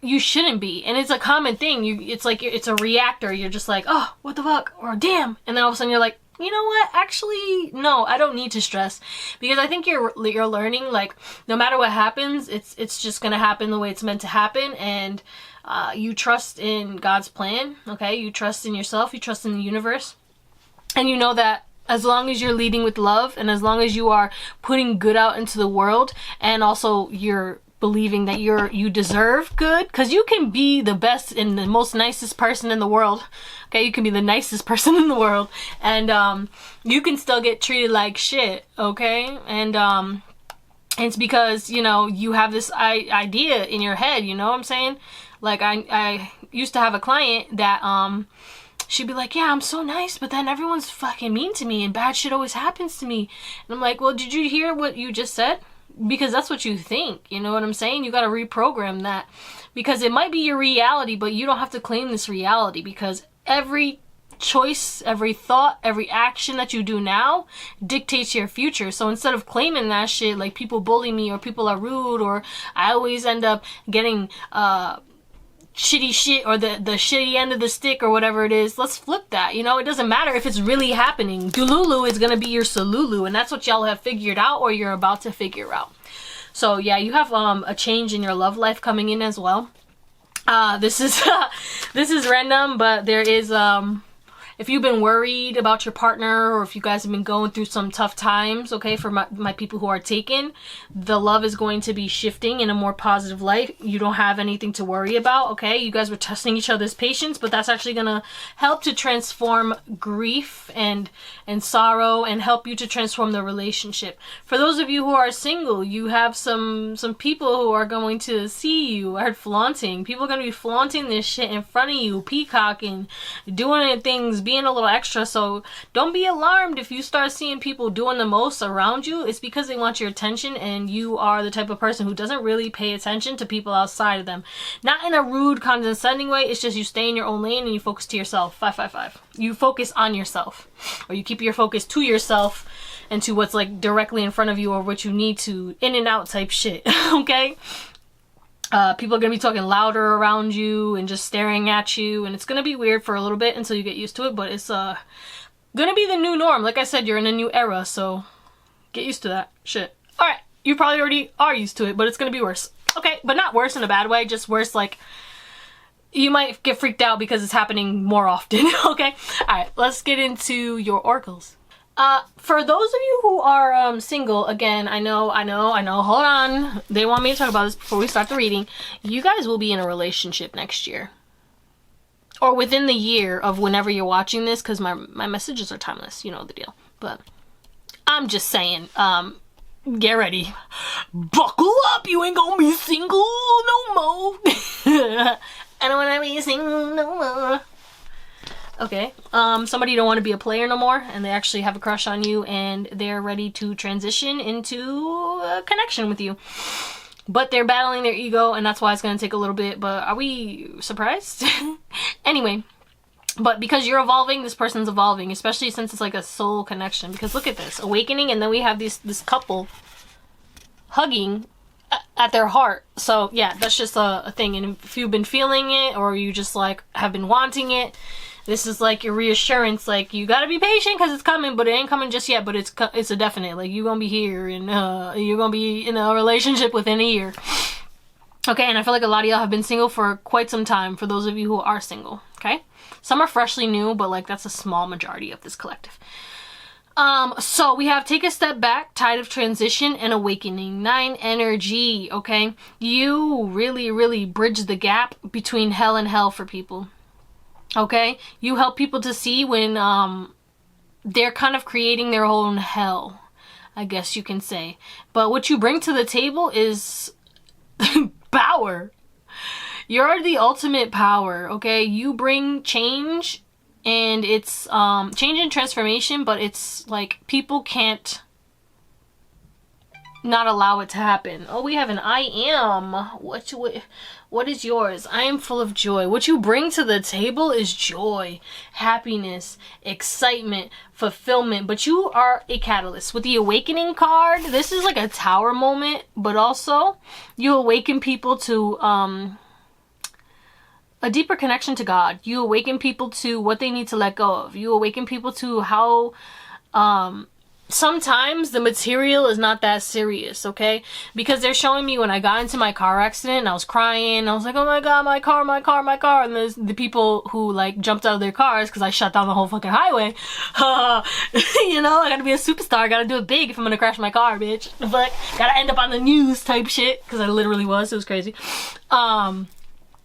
you shouldn't be. And it's a common thing. It's like, it's a reactor. You're just like, oh, what the fuck? Or damn. And then all of a sudden you're like, you know what? Actually, no, I don't need to stress, because I think you're learning, like, no matter what happens, it's just gonna happen the way it's meant to happen, and you trust in God's plan, okay? You trust in yourself, you trust in the universe, and you know that as long as you're leading with love, and as long as you are putting good out into the world, and also you're believing that you deserve good, because you can be the best and the most nicest person in the world, okay? You can be the nicest person in the world, and you can still get treated like shit, okay? And it's because, you know, you have this idea in your head, you know what I'm saying? Like, I used to have a client that she'd be like, yeah, I'm so nice, but then everyone's fucking mean to me and bad shit always happens to me. And I'm like, well, did you hear what you just said? Because that's what you think, you know what I'm saying? You got to reprogram that, because it might be your reality, but you don't have to claim this reality, because every choice, every thought, every action that you do now dictates your future. So instead of claiming that shit, like people bully me or people are rude or I always end up getting shitty shit or the shitty end of the stick or whatever it is, let's flip that. You know, it doesn't matter if it's really happening. Dululu is gonna be your Salulu, and that's what y'all have figured out or you're about to figure out. So yeah, you have a change in your love life coming in as well. This is this is random, but there is if you've been worried about your partner, or if you guys have been going through some tough times, okay, for my people who are taken, the love is going to be shifting in a more positive light. You don't have anything to worry about, okay? You guys were testing each other's patience, but that's actually gonna help to transform grief and sorrow, and help you to transform the relationship. For those of you who are single, you have some people who are going to see you. I heard flaunting. People are going to be flaunting this shit in front of you, peacocking, doing things, being a little extra. So don't be alarmed if you start seeing people doing the most around you. It's because they want your attention, and you are the type of person who doesn't really pay attention to people outside of them. Not in a rude, condescending way. It's just you stay in your own lane and you focus to yourself. 555. You focus on yourself, or you keep your focus to yourself and to what's like directly in front of you, or what you need to, in and out type shit. Okay? People are going to be talking louder around you and just staring at you, and it's going to be weird for a little bit until you get used to it, but it's going to be the new norm. Like I said, you're in a new era, so get used to that shit. Alright, you probably already are used to it, but it's going to be worse. Okay, but not worse in a bad way, just worse like you might get freaked out because it's happening more often. Okay? Alright, let's get into your oracles. For those of you who are single, again, I know, hold on. They want me to talk about this before we start the reading. You guys will be in a relationship next year. Or within the year of whenever you're watching this, because my messages are timeless. You know the deal. But I'm just saying, get ready. Buckle up, you ain't gonna be single no more. I don't wanna be single no more. Okay, somebody don't want to be a player no more, and they actually have a crush on you, and they're ready to transition into a connection with you. But they're battling their ego, and that's why it's going to take a little bit, but are we surprised? Anyway, but because you're evolving, this person's evolving, especially since it's like a soul connection. Because look at this, awakening, and then we have this couple hugging at their heart. So yeah, that's just a thing, and if you've been feeling it, or you just like have been wanting it, this is like your reassurance, like you gotta be patient because it's coming, but it ain't coming just yet, but it's a definite, like you're gonna be here, and you're gonna be in a relationship within a year. Okay, and I feel like a lot of y'all have been single for quite some time, for those of you who are single, okay? Some are freshly new, but like that's a small majority of this collective. So we have take a step back, tide of transition, and awakening. 9 energy, okay? You really bridge the gap between hell and hell for people. Okay, you help people to see when they're kind of creating their own hell, I guess you can say. But what you bring to the table is power. You're the ultimate power, okay? You bring change, and it's change and transformation, but it's like people can't not allow it to happen. Oh, we have an I am. What is yours? I am full of joy. What you bring to the table is joy, happiness, excitement, fulfillment, but you are a catalyst. With the awakening card, this is like a tower moment, but also you awaken people to a deeper connection to God. You awaken people to what they need to let go of. You awaken people to how sometimes the material is not that serious, okay? Because they're showing me when I got into my car accident and I was crying, I was like, oh my god, my car, and there's the people who like jumped out of their cars because I shut down the whole fucking highway. You know, I gotta be a superstar, I gotta do it big if I'm gonna crash my car, bitch. But gotta end up on the news type shit, because I literally was, it was crazy.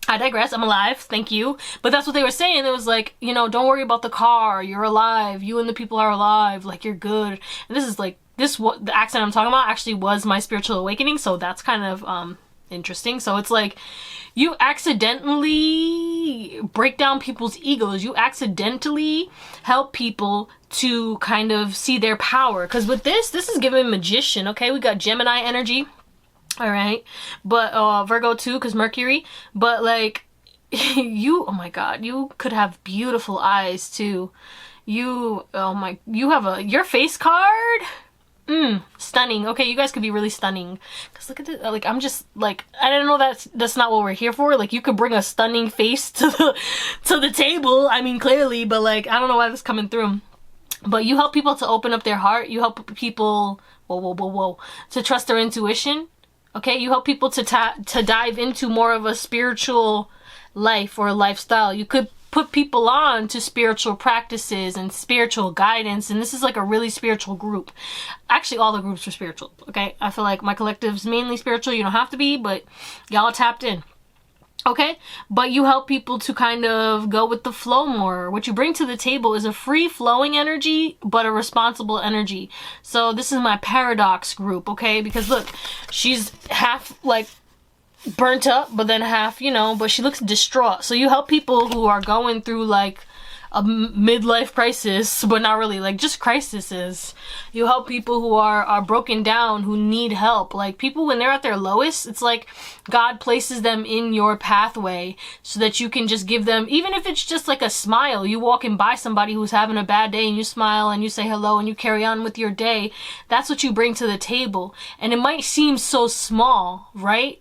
I digress, I'm alive, thank you. But that's what they were saying. It was like, you know, don't worry about the car, you're alive, you and the people are alive, like, you're good. And this is like, what the accident I'm talking about actually was my spiritual awakening, so that's kind of interesting. So it's like, you accidentally break down people's egos, you accidentally help people to kind of see their power. Because with this is giving magician, okay? We got Gemini energy. All right, but Virgo too, because Mercury, but like you, oh my god, you could have beautiful eyes too. You have your face card, stunning. Okay, you guys could be really stunning, because look at this, like, I'm just like, I don't know, that's not what we're here for. Like, you could bring a stunning face to the table, I mean, clearly, but like, I don't know why this is coming through. But you help people to open up their heart, you help people, to trust their intuition. Okay, you help people to dive into more of a spiritual life or lifestyle. You could put people on to spiritual practices and spiritual guidance, and this is like a really spiritual group. Actually, all the groups are spiritual, okay? I feel like my collective's mainly spiritual. You don't have to be, but y'all tapped in. Okay, but you help people to kind of go with the flow more. What you bring to the table is a free flowing energy, but a responsible energy. So this is my paradox group, okay? Because look, she's half like burnt up, but then half, you know, but she looks distraught. So you help people who are going through like a midlife crisis, but not really, like just crises. You help people who are broken down, who need help. Like people when they're at their lowest, it's like God places them in your pathway so that you can just give them, even if it's just like a smile. You walking by somebody who's having a bad day and you smile and you say hello and you carry on with your day. That's what you bring to the table. And it might seem so small, right?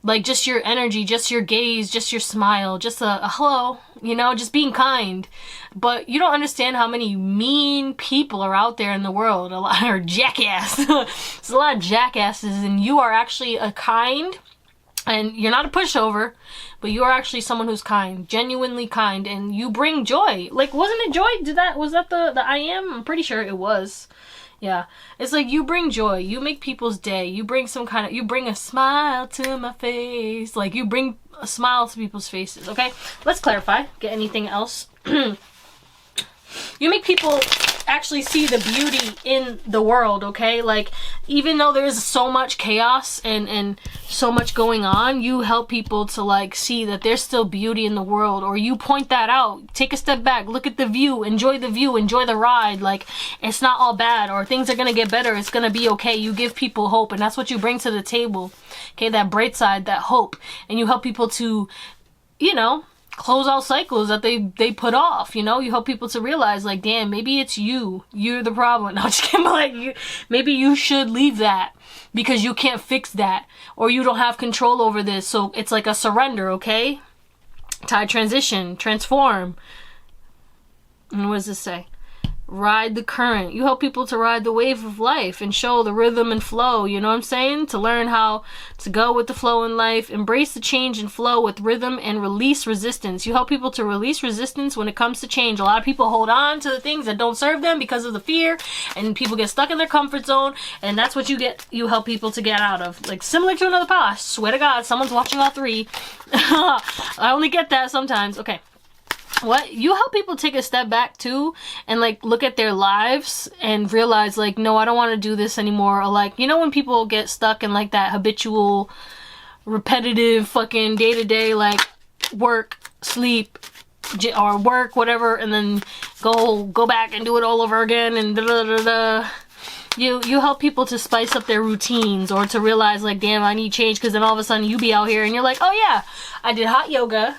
Like just your energy, just your gaze, just your smile, just a hello, you know, just being kind. But you don't understand how many mean people are out there in the world. A lot are jackass. There's a lot of jackasses, and you are actually a kind, and you're not a pushover, but you are actually someone who's kind, genuinely kind, and you bring joy. Like, wasn't it joy? Was that the I am? I'm pretty sure it was. Yeah, it's like you bring joy, you make people's day, you bring you bring a smile to my face, like you bring a smile to people's faces, okay? Let's clarify, get anything else. You make people actually see the beauty in the world, okay? Like, even though there's so much chaos and so much going on, you help people to like see that there's still beauty in the world, or you point that out. Take a step back, look at the view, enjoy the ride. Like, it's not all bad, or things are gonna get better, it's gonna be okay. You give people hope, and that's what you bring to the table, okay? That bright side, that hope, and you help people to, you know, close out cycles that they put off, you know? You help people to realize, like, damn, maybe it's you're the problem. No, just kidding, but like, maybe you should leave that because you can't fix that, or you don't have control over this. So it's like a surrender, okay? Tide transition, transform. And what does this say? Ride the current. You help people to ride the wave of life and show the rhythm and flow, you know what I'm saying? To learn how to go with the flow in life, embrace the change and flow with rhythm, and release resistance. You help people to release resistance when it comes to change. A lot of people hold on to the things that don't serve them because of the fear, and people get stuck in their comfort zone, and that's what you help people to get out of. Like, similar to another pod. I swear to God, someone's watching all three. I only get that sometimes. Okay. What you help people take a step back too, and like look at their lives and realize, like, no, I don't want to do this anymore. Or like, you know, when people get stuck in like that habitual, repetitive fucking day-to-day, like work, sleep, or work, whatever, and then go back and do it all over again, and da da da da. You help people to spice up their routines, or to realize, like, damn, I need change, because then all of a sudden you be out here and you're like, oh yeah, I did hot yoga.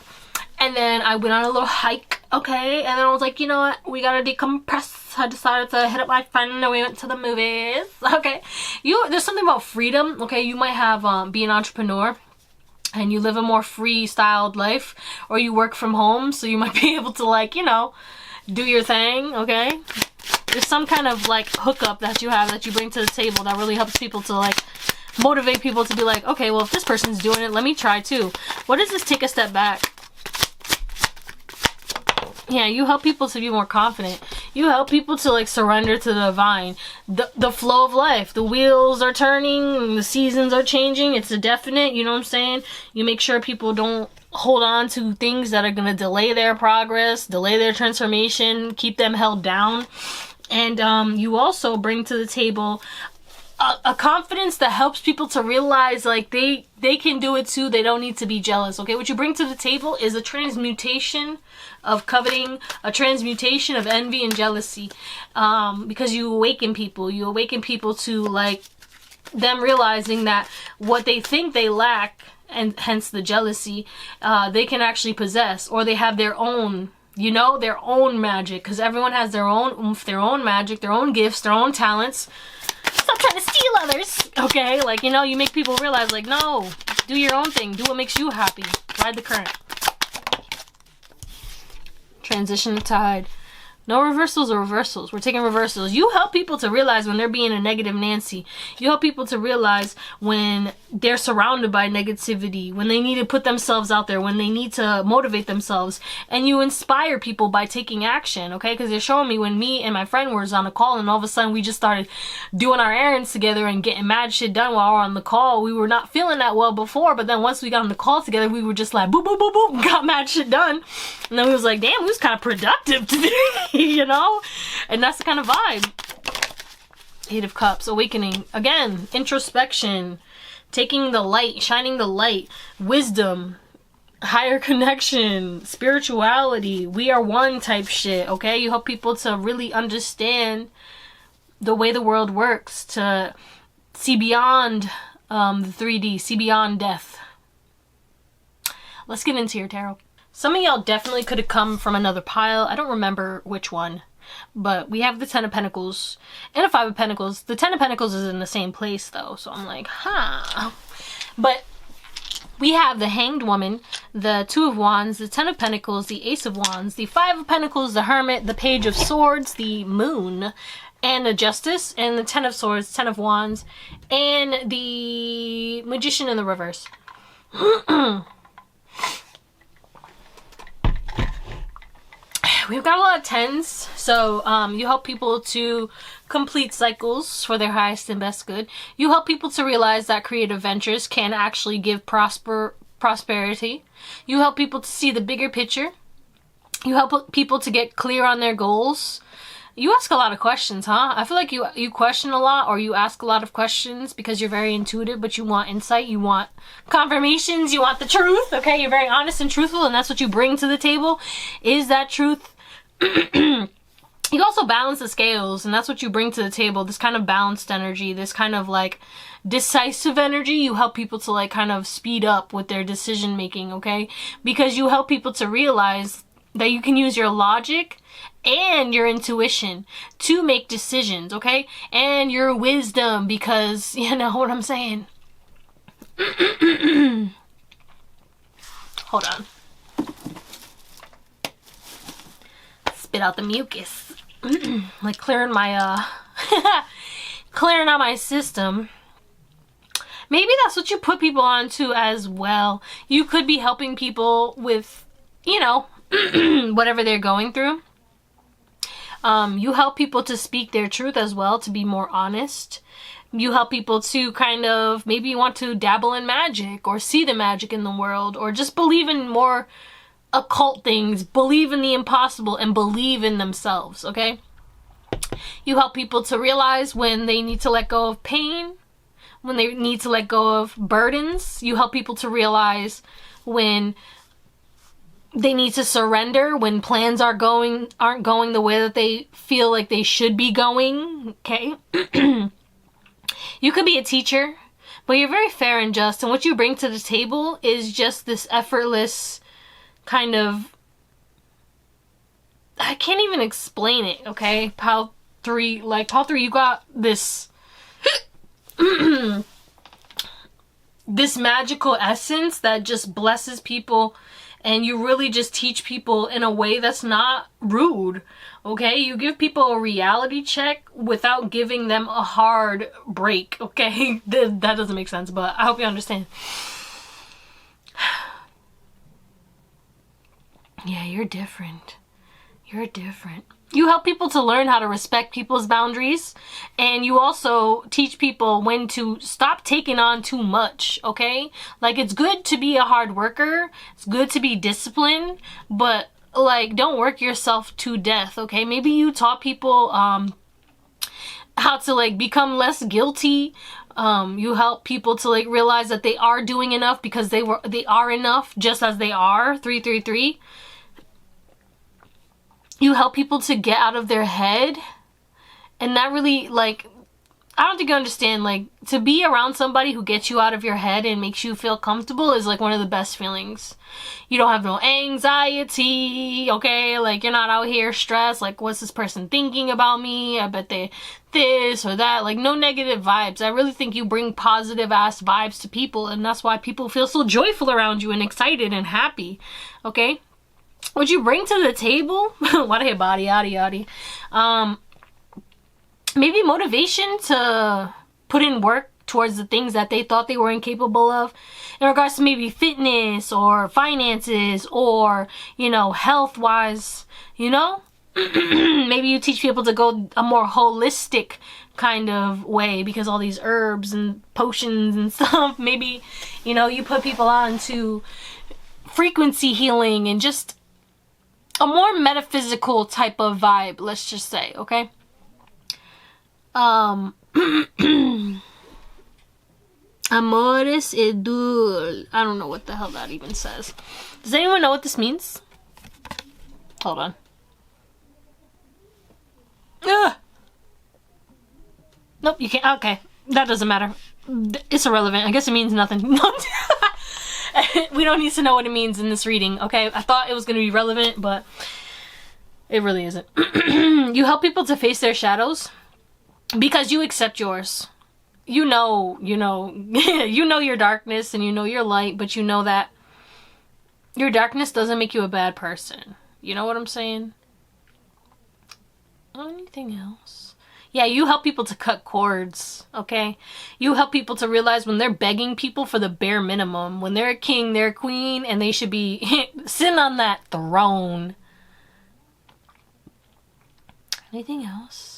And then I went on a little hike, okay? And then I was like, you know what? We gotta decompress. I decided to hit up my friend and we went to the movies, okay? There's something about freedom, okay? You might have, be an entrepreneur and you live a more free-styled life, or you work from home, so you might be able to, like, you know, do your thing, okay? There's some kind of, like, hookup that you have that you bring to the table that really helps people to, like, motivate people to be like, okay, well, if this person's doing it, let me try too. What is this take a step back? Yeah, you help people to be more confident. You help people to, like, surrender to the divine. The flow of life. The wheels are turning. The seasons are changing. It's a definite, you know what I'm saying? You make sure people don't hold on to things that are going to delay their progress, delay their transformation, keep them held down. And you also bring to the table a confidence that helps people to realize, like, they can do it too. They don't need to be jealous, okay? What you bring to the table is a transmutation of coveting, a transmutation of envy and jealousy, because you awaken people. You awaken people to, like, them realizing that what they think they lack, and hence the jealousy, they can actually possess, or they have their own, you know, their own magic, because everyone has their own oomph, their own magic, their own gifts, their own talents. Stop trying to steal others, okay? Like, you know, you make people realize, like, no, do your own thing. Do what makes you happy. Ride the current. Transition the tide. No reversals or reversals. We're taking reversals. You help people to realize when they're being a negative Nancy. You help people to realize when they're surrounded by negativity, when they need to put themselves out there, when they need to motivate themselves, and you inspire people by taking action, okay? Because you're showing me when me and my friend was on a call and all of a sudden we just started doing our errands together and getting mad shit done while we're on the call. We were not feeling that well before, but then once we got on the call together, we were just like boop, boop, boop, boop, got mad shit done. And then we was like, damn, we was kind of productive today, you know? And that's the kind of vibe. Eight of Cups, awakening. Again, introspection. Taking the light, shining the light, wisdom, higher connection, spirituality, we are one type shit, okay? You help people to really understand the way the world works, to see beyond the 3D, see beyond death. Let's get into your tarot. Some of y'all definitely could have come from another pile. I don't remember which one. But we have the Ten of Pentacles and a Five of Pentacles. The Ten of Pentacles is in the same place though, so I'm like, huh. But we have the Hanged Woman, the Two of Wands, the Ten of Pentacles, the Ace of Wands, the Five of Pentacles, the Hermit, the Page of Swords, the Moon, and the Justice, and the Ten of Swords, Ten of Wands, and the Magician in the reverse. We've got a lot of tens, so you help people to complete cycles for their highest and best good. You help people to realize that creative ventures can actually give prosperity. You help people to see the bigger picture. You help people to get clear on their goals. You ask a lot of questions, huh? I feel like you question a lot, or you ask a lot of questions because you're very intuitive, but you want insight, you want confirmations, you want the truth, okay? You're very honest and truthful, and that's what you bring to the table, is that truth. You also balance the scales, and that's what you bring to the table, this kind of balanced energy, this kind of like decisive energy. You help people to like kind of speed up with their decision making, okay? Because you help people to realize that you can use your logic and your intuition to make decisions, okay? And your wisdom, because you know what I'm saying. Hold on. Spit out the mucus. Like clearing my clearing out my system. Maybe that's what you put people onto as well. You could be helping people with, you know, whatever they're going through. You help people to speak their truth as well, to be more honest. You help people to kind of maybe want to dabble in magic, or see the magic in the world, or just believe in more occult things, believe in the impossible, and believe in themselves, okay? You help people to realize when they need to let go of pain, when they need to let go of burdens. You help people to realize when they need to surrender, when plans aren't going the way that they feel like they should be going, okay? You could be a teacher, but you're very fair and just, and what you bring to the table is just this effortless kind of, I can't even explain it, okay? Pile 3, you got this this magical essence that just blesses people, and you really just teach people in a way that's not rude, okay? You give people a reality check without giving them a hard break, okay? That doesn't make sense, but I hope you understand. Yeah, you're different. You're different. You help people to learn how to respect people's boundaries, and you also teach people when to stop taking on too much, okay? Like, it's good to be a hard worker, it's good to be disciplined, but like, don't work yourself to death, okay? Maybe you taught people how to like become less guilty. You help people to like realize that they are doing enough because they are enough just as they are. 333. You help people to get out of their head, and that really, like, I don't think you understand, like, to be around somebody who gets you out of your head and makes you feel comfortable is like one of the best feelings. You don't have no anxiety, okay? Like, you're not out here stressed, like, what's this person thinking about me? I bet they this or that. Like, no negative vibes. I really think you bring positive ass vibes to people, and that's why people feel so joyful around you and excited and happy, okay? What you bring to the table, what a body, yaddy. Maybe motivation to put in work towards the things that they thought they were incapable of in regards to maybe fitness or finances or, you know, health wise, you know. Maybe you teach people to go a more holistic kind of way because all these herbs and potions and stuff. Maybe, you know, you put people on to frequency healing and just a more metaphysical type of vibe, let's just say, okay? Amores e dul. I don't know what the hell that even says. Does anyone know what this means? Hold on. Ugh. Nope, you can't. Okay, that doesn't matter. It's irrelevant. I guess it means nothing. We don't need to know what it means in this reading, okay? I thought it was going to be relevant, but it really isn't. You help people to face their shadows because you accept yours. You know you know your darkness and you know your light, but you know that your darkness doesn't make you a bad person. You know what I'm saying? Anything else? Yeah, you help people to cut cords, okay? You help people to realize when they're begging people for the bare minimum, when they're a king, they're a queen, and they should be sitting on that throne. Anything else?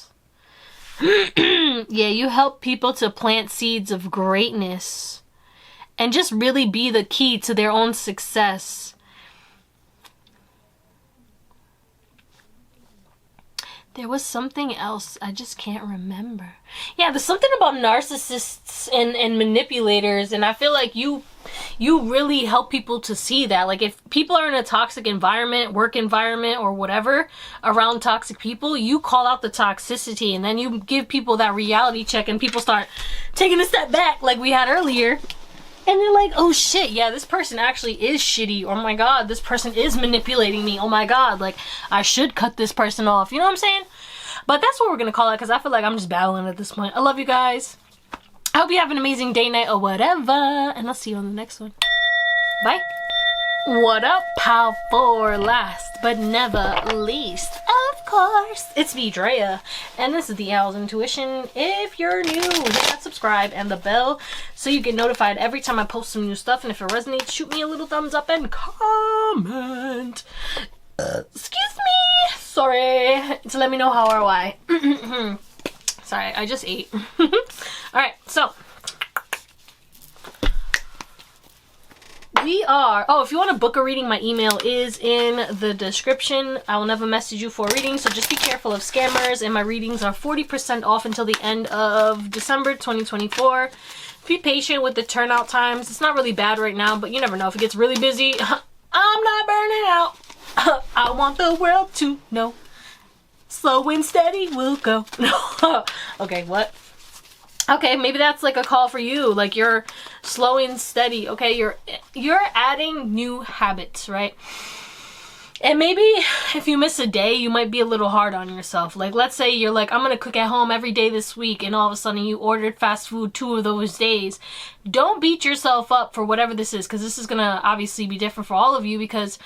Yeah, you help people to plant seeds of greatness and just really be the key to their own success. There was something else. I just can't remember. Yeah, there's something about narcissists and manipulators, and I feel like you really help people to see that. Like, if people are in a toxic environment, work environment, or whatever, around toxic people, you call out the toxicity, and then you give people that reality check, and people start taking a step back, like we had earlier. And they're like, oh shit, yeah, this person actually is shitty. Oh my god, this person is manipulating me. Oh my god, like, I should cut this person off. You know what I'm saying? But that's what we're gonna call it, because I feel like I'm just battling at this point. I love you guys. I hope you have an amazing day, night, or whatever. And I'll see you on the next one. Bye. What up, pal? For last but never least, of course, it's me, Drea, and this is the Theowlsintuition. If you're new, hit that subscribe and the bell so you get notified every time I post some new stuff. And if it resonates, shoot me a little thumbs up and comment. Excuse me. Sorry. To let me know how or why. Sorry, I just ate. Alright, so we are, if you want to book a reading, my email is in the description. I will never message you for a reading, so just be careful of scammers. And my readings are 40% off until the end of December 2024. Be patient with the turnout times. It's not really bad right now, but you never know. If it gets really busy, I'm not burning out. I want the world to know. Slow and steady we'll go. Okay, what? Okay, maybe that's like a call for you. Like, you're slow and steady. Okay, you're adding new habits, right? And maybe if you miss a day, you might be a little hard on yourself. Like, let's say you're like, I'm gonna cook at home every day this week, and all of a sudden you ordered fast food 2 of those days. Don't beat yourself up for whatever this is, because this is gonna obviously be different for all of you, because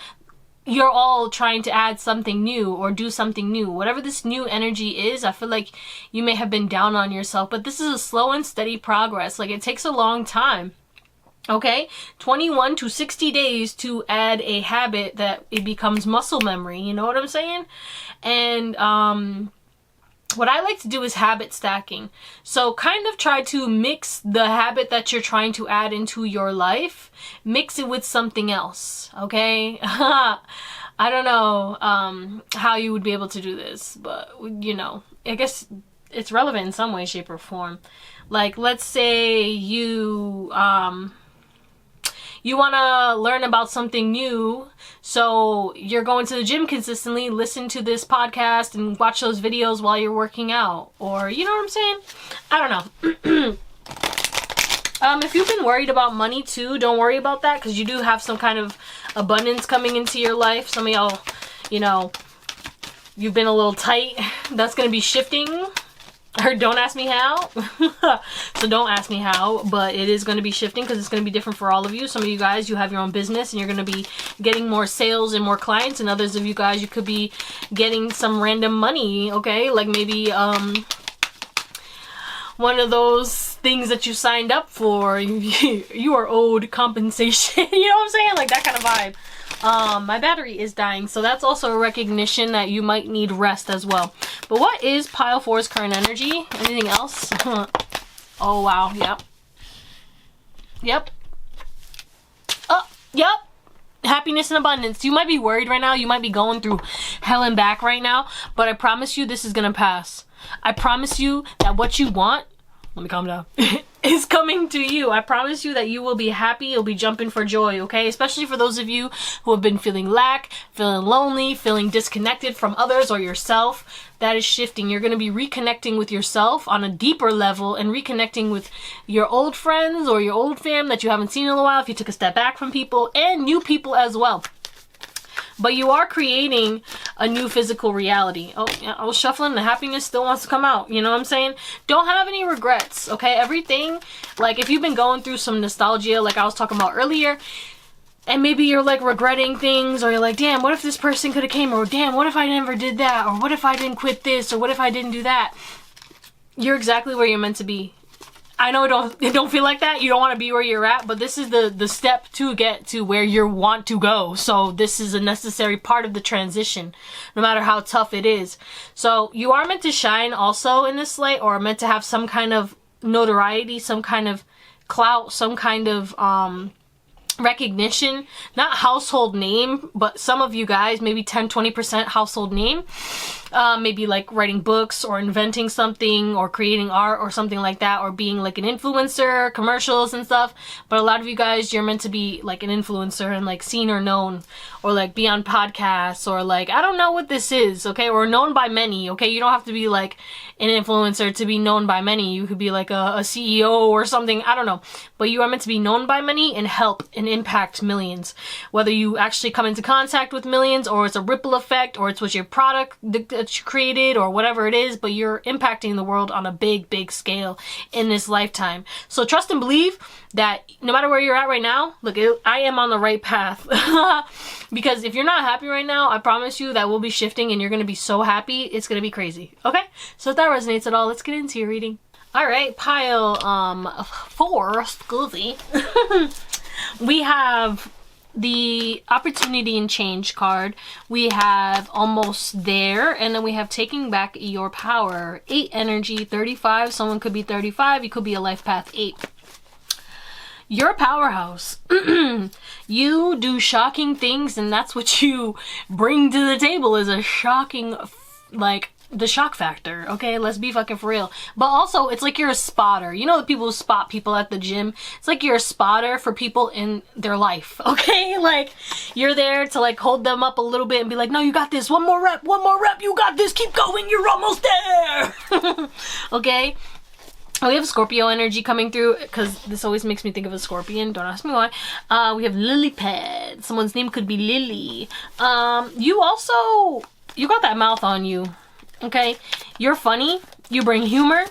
you're all trying to add something new or do something new. Whatever this new energy is, I feel like you may have been down on yourself, but this is a slow and steady progress. Like, it takes a long time. Okay, 21 to 60 days to add a habit that it becomes muscle memory. You know what I'm saying? And what I like to do is habit stacking. So kind of try to mix the habit that you're trying to add into your life, mix it with something else, okay? I don't know how you would be able to do this, but, you know, I guess it's relevant in some way, shape, or form. Like, let's say you want to learn about something new, so you're going to the gym consistently, listen to this podcast and watch those videos while you're working out, or, you know what I'm saying? I don't know. If you've been worried about money too, don't worry about that, because you do have some kind of abundance coming into your life. Some of y'all, you know, you've been a little tight. That's going to be shifting. Or don't ask me how. So don't ask me how, but it is going to be shifting because it's going to be different for all of you. Some of you guys, you have your own business and you're going to be getting more sales and more clients, and others of you guys, you could be getting some random money, okay? Like maybe one of those things that you signed up for. You are owed compensation. You know what I'm saying? Like that kind of vibe. My battery is dying, so that's also a recognition that you might need rest as well. But what is pile 4's current energy? Anything else? Oh wow, yep. Yep. Oh, yep. Happiness and abundance. You might be worried right now. You might be going through hell and back right now, but I promise you this is gonna pass. I promise you that what you want, let me calm down, is coming to you. I promise you that you will be happy. You'll be jumping for joy, okay? Especially for those of you who have been feeling lack, feeling lonely, feeling disconnected from others or yourself. That is shifting. You're going to be reconnecting with yourself on a deeper level and reconnecting with your old friends or your old fam that you haven't seen in a while if you took a step back from people, and new people as well. But you are creating a new physical reality. Oh, yeah, I was shuffling. The happiness still wants to come out. You know what I'm saying? Don't have any regrets, okay? Everything, like if you've been going through some nostalgia, like I was talking about earlier, and maybe you're like regretting things, or you're like, damn, what if this person could have came, or damn, what if I never did that, or what if I didn't quit this, or what if I didn't do that? You're exactly where you're meant to be. I know it don't feel like that. You don't want to be where you're at, but this is the step to get to where you want to go. So this is a necessary part of the transition, no matter how tough it is. So you are meant to shine also in this light, or meant to have some kind of notoriety, some kind of clout, some kind of recognition. Not household name, but some of you guys, maybe 10-20% household name. Maybe like writing books or inventing something or creating art or something like that, or being like an influencer, commercials and stuff. But a lot of you guys, you're meant to be like an influencer and like seen or known, or like be on podcasts, or like, I don't know what this is, okay? Or known by many, okay? You don't have to be like an influencer to be known by many. You could be like a CEO or something, I don't know. But you are meant to be known by many and help and impact millions. Whether you actually come into contact with millions, or it's a ripple effect, or it's with your product that you created, or whatever it is, but you're impacting the world on a big scale in this lifetime. So trust and believe that no matter where you're at right now, look, I am on the right path. Because if you're not happy right now, I promise you that we'll be shifting and you're going to be so happy. It's going to be crazy. Okay? So if that resonates at all, let's get into your reading. All right, pile 4, excuse we have the opportunity and change card. We have almost there, and then we have taking back your power. 8 energy, 35. Someone could be 35. You could be a life path 8. You're a powerhouse. You do shocking things, and that's what you bring to the table, is a shocking, like, the shock factor, okay? Let's be fucking for real. But also, it's like you're a spotter. You know the people who spot people at the gym? It's like you're a spotter for people in their life, okay? Like, you're there to like hold them up a little bit and be like, no, you got this. One more rep, you got this. Keep going, you're almost there. Okay? We have Scorpio energy coming through, because this always makes me think of a scorpion. Don't ask me why. We have lily pad. Someone's name could be Lily. You got that mouth on you. Okay, you're funny, you bring humor,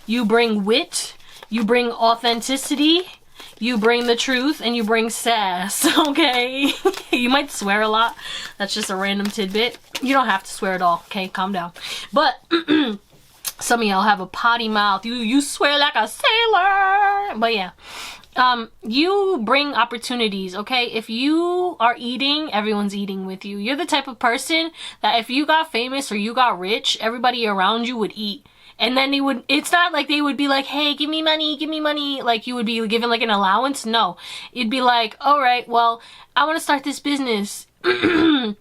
you bring wit, you bring authenticity, you bring the truth, and you bring sass, okay? You might swear a lot. That's just a random tidbit. You don't have to swear at all, okay? Calm down. But some of y'all have a potty mouth. You swear like a sailor. But yeah. You bring opportunities, okay? If you are eating, everyone's eating with you. You're the type of person that if you got famous or you got rich, everybody around you would eat. And then it's not like they would be like, hey, give me money. Like you would be given like an allowance. No, it'd be like, all right, well, I want to start this business. And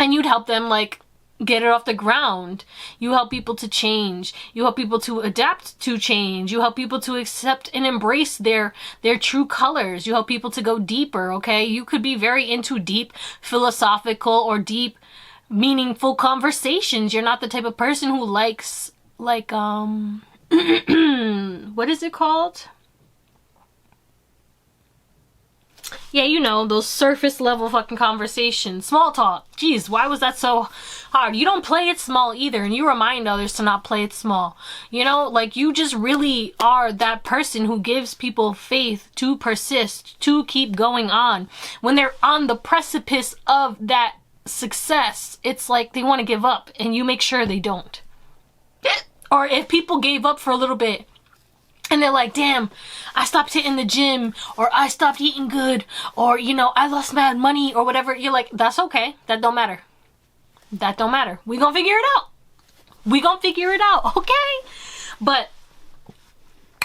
you'd help them like get it off the ground. You help people to change. You help people to adapt to change. You help people to accept and embrace their true colors. You help people to go deeper, okay? You could be very into deep philosophical or deep meaningful conversations. You're not the type of person who likes like what is it called? Yeah, you know, those surface level fucking conversations. Small talk. Jeez, why was that so hard? You don't play it small either, and you remind others to not play it small. You know, like you just really are that person who gives people faith to persist, to keep going on. When they're on the precipice of that success, it's like they want to give up, and you make sure they don't. Or if people gave up for a little bit, and they're like, damn, I stopped hitting the gym, or I stopped eating good, or, you know, I lost mad money, or whatever. You're like, that's okay. That don't matter. That don't matter. We gonna figure it out. We gonna figure it out, okay? But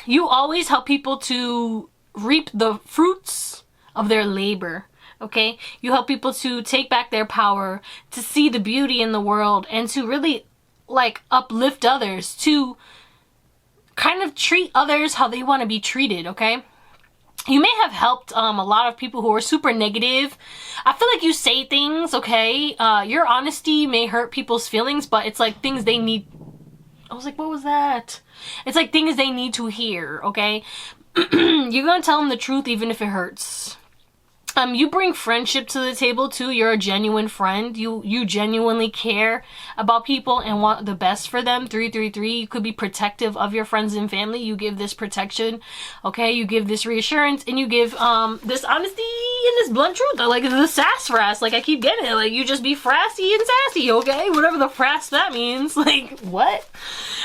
you always help people to reap the fruits of their labor, okay? You help people to take back their power, to see the beauty in the world, and to really, like, uplift others, to kind of treat others how they want to be treated, okay? You may have helped a lot of people who are super negative. I feel like you say things, okay? Your honesty may hurt people's feelings, but it's like things they need. I was like, what was that? It's like things they need to hear, okay? You're gonna tell them the truth even if it hurts. You bring friendship to the table too. You're a genuine friend. You genuinely care about people and want the best for them. 333. You could be protective of your friends and family. You give this protection, okay? You give this reassurance, and you give this honesty and this blunt truth. Like the sassfras. Like I keep getting it. Like you just be frassy and sassy, okay? Whatever the frass that means. Like what?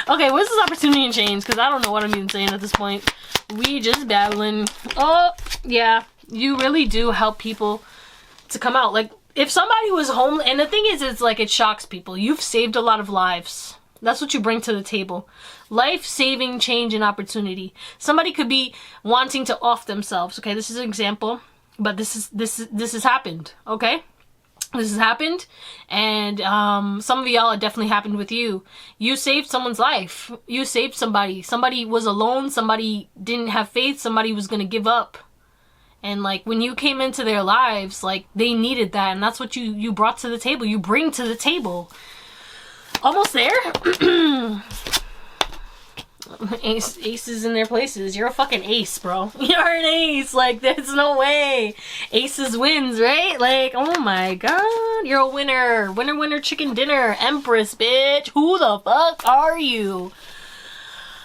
Okay, what's this opportunity and change? Because I don't know what I'm even saying at this point. We just babbling. Oh yeah. You really do help people to come out. Like, if somebody was homeless, and the thing is, it's like, it shocks people. You've saved a lot of lives. That's what you bring to the table. Life-saving change and opportunity. Somebody could be wanting to off themselves, okay? This is an example, but this has happened, okay? This has happened, and some of y'all, it definitely happened with you. You saved someone's life. You saved somebody. Somebody was alone. Somebody didn't have faith. Somebody was going to give up. And like when you came into their lives, like they needed that, and that's what you brought to the table. You bring to the table. Almost there. Aces in their places. You're a fucking ace, bro. You're an ace. Like there's no way. Aces wins, right? Like, oh my god. You're a winner. Winner, winner, chicken dinner. Empress, bitch. Who the fuck are you?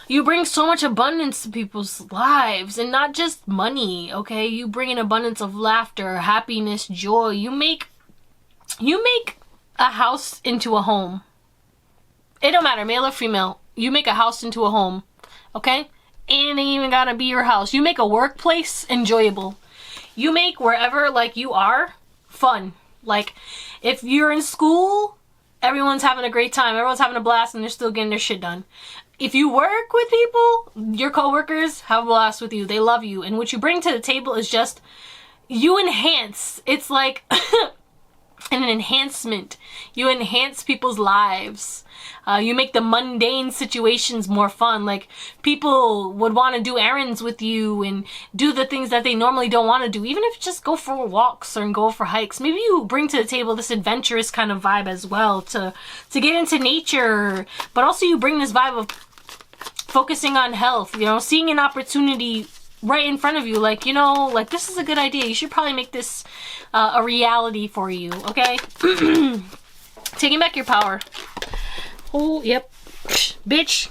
You bring so much abundance to people's lives, and not just money, okay? You bring an abundance of laughter, happiness, joy. You make a house into a home. It don't matter, male or female. You make a house into a home, okay? And it ain't even gotta be your house. You make a workplace enjoyable. You make wherever, like, you are, fun. Like, if you're in school, everyone's having a great time. Everyone's having a blast, and they're still getting their shit done. If you work with people, your coworkers have a blast with you. They love you. And what you bring to the table is just, you enhance. It's like an enhancement. You enhance people's lives. You make the mundane situations more fun. Like, people would want to do errands with you and do the things that they normally don't want to do. Even if it's just go for walks or go for hikes. Maybe you bring to the table this adventurous kind of vibe as well to get into nature. But also you bring this vibe of focusing on health, you know, seeing an opportunity right in front of you, like, you know, like, this is a good idea. You should probably make this a reality for you, okay? Taking back your power. Oh, yep. Bitch.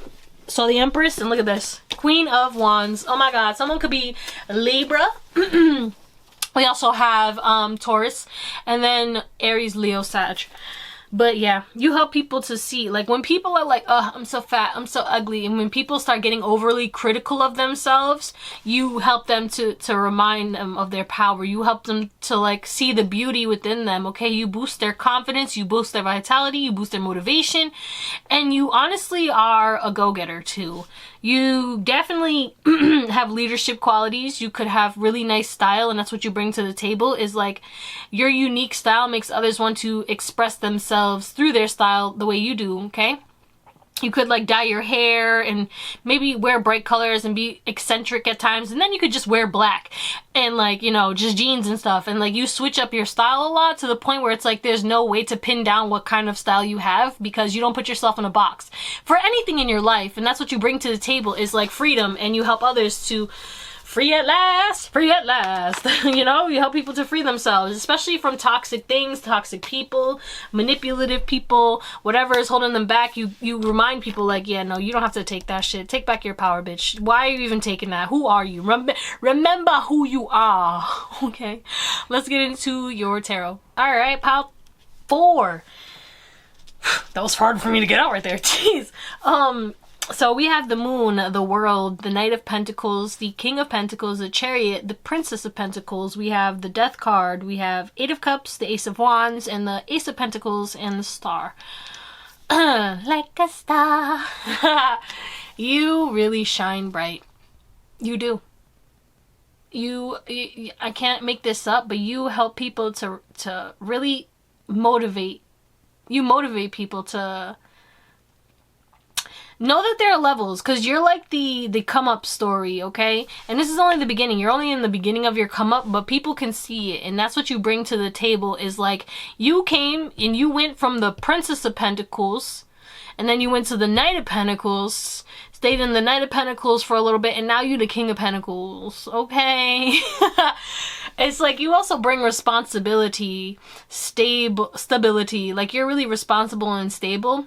Saw the Empress, and look at this. Queen of Wands. Oh my god, someone could be Libra. We also have Taurus, and then Aries, Leo, Sag. But yeah, you help people to see, like, when people are like, oh, I'm so fat, I'm so ugly, and when people start getting overly critical of themselves, you help them to remind them of their power. You help them to, like, see the beauty within them, okay? You boost their confidence, you boost their vitality, you boost their motivation, and you honestly are a go-getter too. You definitely have leadership qualities. You could have really nice style, and that's what you bring to the table, is like your unique style makes others want to express themselves through their style the way you do, okay? You could like dye your hair and maybe wear bright colors and be eccentric at times, and then you could just wear black and, like, you know, just jeans and stuff, and like you switch up your style a lot to the point where it's like there's no way to pin down what kind of style you have because you don't put yourself in a box for anything in your life. And that's what you bring to the table, is like freedom, and you help others to free at last, free at last. You know, you help people to free themselves, especially from toxic things, toxic people, manipulative people, whatever is holding them back. You remind people, like, yeah, no, you don't have to take that shit. Take back your power, bitch. Why are you even taking that? Who are you? Remember who you are. Okay, let's get into your tarot. All right, pile 4. That was hard for me to get out right there. Jeez. So we have the Moon, the World, the Knight of Pentacles, the King of Pentacles, the Chariot, the Princess of Pentacles. We have the Death card. We have Eight of Cups, the Ace of Wands, and the Ace of Pentacles, and the Star. Like a star. You really shine bright. You do. I can't make this up, but you help people to really motivate. You motivate people to know that there are levels, because you're like the come up story, okay? And this is only the beginning. You're only in the beginning of your come up, but people can see it, and that's what you bring to the table. Is like, you came and you went from the Princess of Pentacles, and then you went to the Knight of Pentacles, stayed in the Knight of Pentacles for a little bit, and now you're the King of Pentacles, okay? It's like you also bring responsibility, stability. Like, you're really responsible and stable.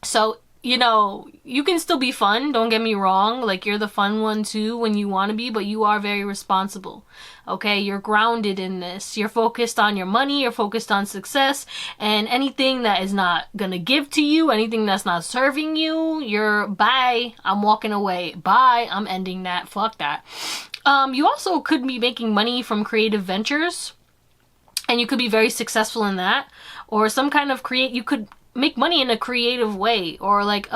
So, you know, you can still be fun, don't get me wrong. Like, you're the fun one too when you want to be, but you are very responsible. Okay, you're grounded in this. You're focused on your money, you're focused on success, and anything that is not gonna give to you, anything that's not serving you, you're, bye, I'm walking away. Bye, I'm ending that. Fuck that. You also could be making money from creative ventures, and you could be very successful in that, or some kind of you could make money in a creative way, or like,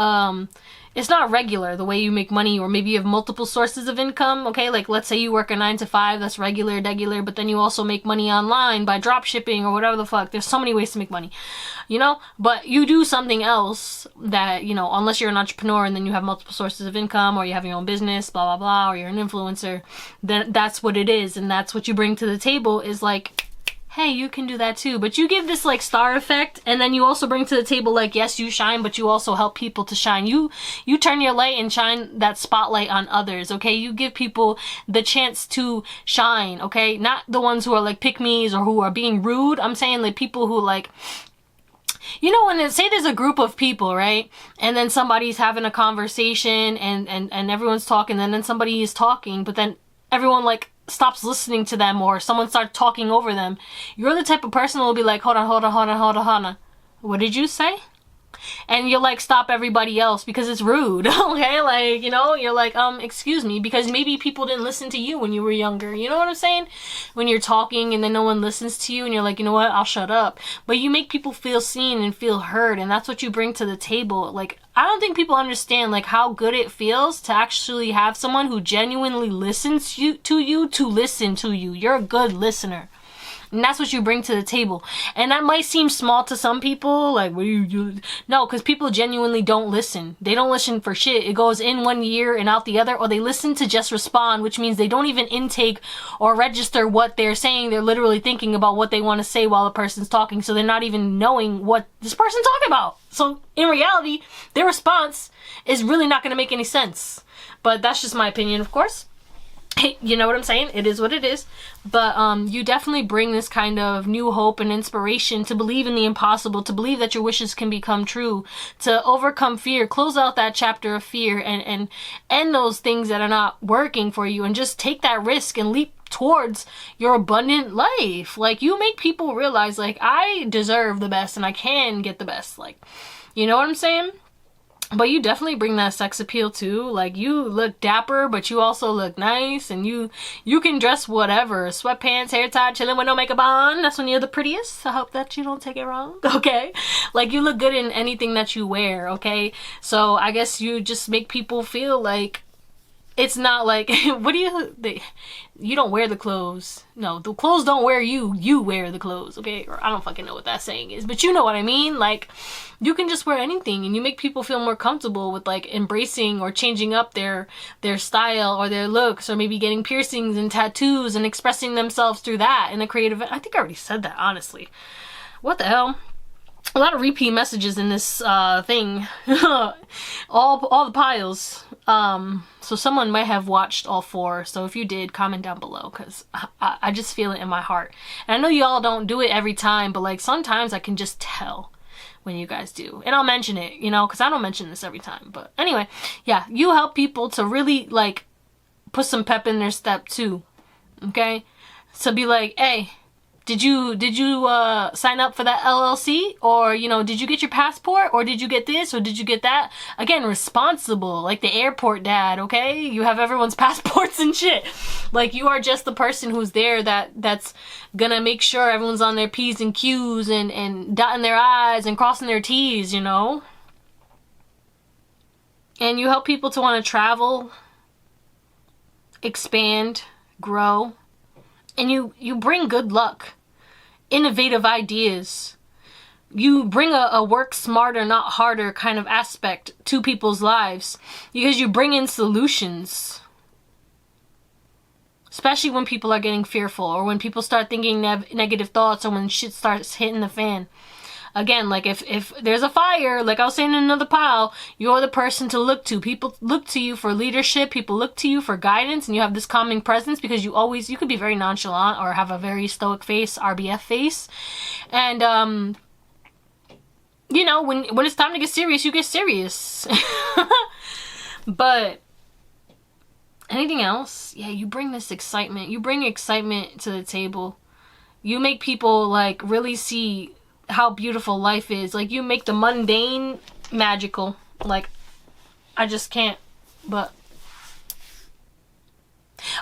it's not regular the way you make money, or maybe you have multiple sources of income, okay? Like, let's say you work a 9-to-5, that's regular, but then you also make money online by drop shipping or whatever the fuck. There's so many ways to make money, you know? But you do something else that, you know, unless you're an entrepreneur and then you have multiple sources of income, or you have your own business, blah, blah, blah, or you're an influencer, then that's what it is, and that's what you bring to the table, is like, hey, you can do that too. But you give this like star effect, and then you also bring to the table, like, yes, you shine, but you also help people to shine. You turn your light and shine that spotlight on others, okay? You give people the chance to shine, okay? Not the ones who are like pick-me's or who are being rude. I'm saying like people who, like, you know, when say there's a group of people, right? And then somebody's having a conversation and everyone's talking, and then somebody is talking, but then everyone like stops listening to them, or someone starts talking over them. You're the type of person who will be like, hold on. What did you say? And you'll like stop everybody else because it's rude, okay? Like, you know, you're like, excuse me, because maybe people didn't listen to you when you were younger. You know what I'm saying? When you're talking and then no one listens to you and you're like, you know what, I'll shut up. But you make people feel seen and feel heard, and that's what you bring to the table. Like, I don't think people understand like how good it feels to actually have someone who genuinely listens to you to listen to you. You're a good listener. And that's what you bring to the table. And that might seem small to some people, like, what do you do? No, because people genuinely don't listen. They don't listen for shit. It goes in one ear and out the other, or they listen to just respond, which means they don't even intake or register what they're saying. They're literally thinking about what they want to say while the person's talking, so they're not even knowing what this person's talking about. So in reality, their response is really not going to make any sense. But that's just my opinion, of course. You know what I'm saying? It is what it is. But you definitely bring this kind of new hope and inspiration to believe in the impossible, to believe that your wishes can become true, to overcome fear, close out that chapter of fear, and end those things that are not working for you, and just take that risk and leap towards your abundant life. Like, you make people realize, like, I deserve the best and I can get the best. Like, you know what I'm saying? But you definitely bring that sex appeal too. Like, you look dapper, but you also look nice, and you can dress whatever. Sweatpants, hair tied, chilling with no makeup on. That's when you're the prettiest. I hope that you don't take it wrong, okay? Like, you look good in anything that you wear, okay? So I guess you just make people feel like it's not like, what do you don't wear the clothes. No, the clothes don't wear you. You wear the clothes, okay? Or I don't fucking know what that saying is, but you know what I mean? Like, you can just wear anything, and you make people feel more comfortable with like embracing or changing up their style or their looks, or maybe getting piercings and tattoos and expressing themselves through that in a creative. I think I already said that, honestly. What the hell? A lot of repeat messages in this thing. all the piles. So someone might have watched all 4. So if you did, comment down below, because I just feel it in my heart. And I know y'all don't do it every time, but like sometimes I can just tell when you guys do. And I'll mention it, you know, because I don't mention this every time. But anyway, yeah, you help people to really like put some pep in their step too. Okay? So be like, hey, Did you sign up for that LLC? Or, you know, did you get your passport? Or did you get this? Or did you get that? Again, responsible, like the airport dad, okay? You have everyone's passports and shit. Like, you are just the person who's there that's gonna make sure everyone's on their P's and Q's and dotting their I's and crossing their T's, you know? And you help people to want to travel, expand, grow. And you bring good luck, innovative ideas. You bring a work smarter, not harder kind of aspect to people's lives because you bring in solutions. Especially when people are getting fearful or when people start thinking negative thoughts or when shit starts hitting the fan. Again, like if there's a fire, like I was saying in another pile, you're the person to look to. People look to you for leadership. People look to you for guidance, and you have this calming presence because you could be very nonchalant or have a very stoic face, RBF face. And, you know, when it's time to get serious, you get serious. But anything else? Yeah, you bring this excitement. You bring excitement to the table. You make people, like, really see how beautiful life is. Like, you make the mundane magical. Like, I just can't. But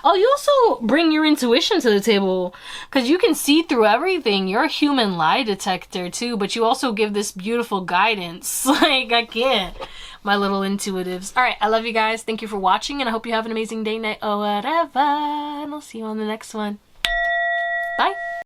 oh, you also bring your intuition to the table because you can see through everything. You're a human lie detector too, but you also give this beautiful guidance. Like, I can't. My little intuitives. All right, I love you guys. Thank you for watching, and I hope you have an amazing day, night, or whatever. And I'll see you on the next one. Bye.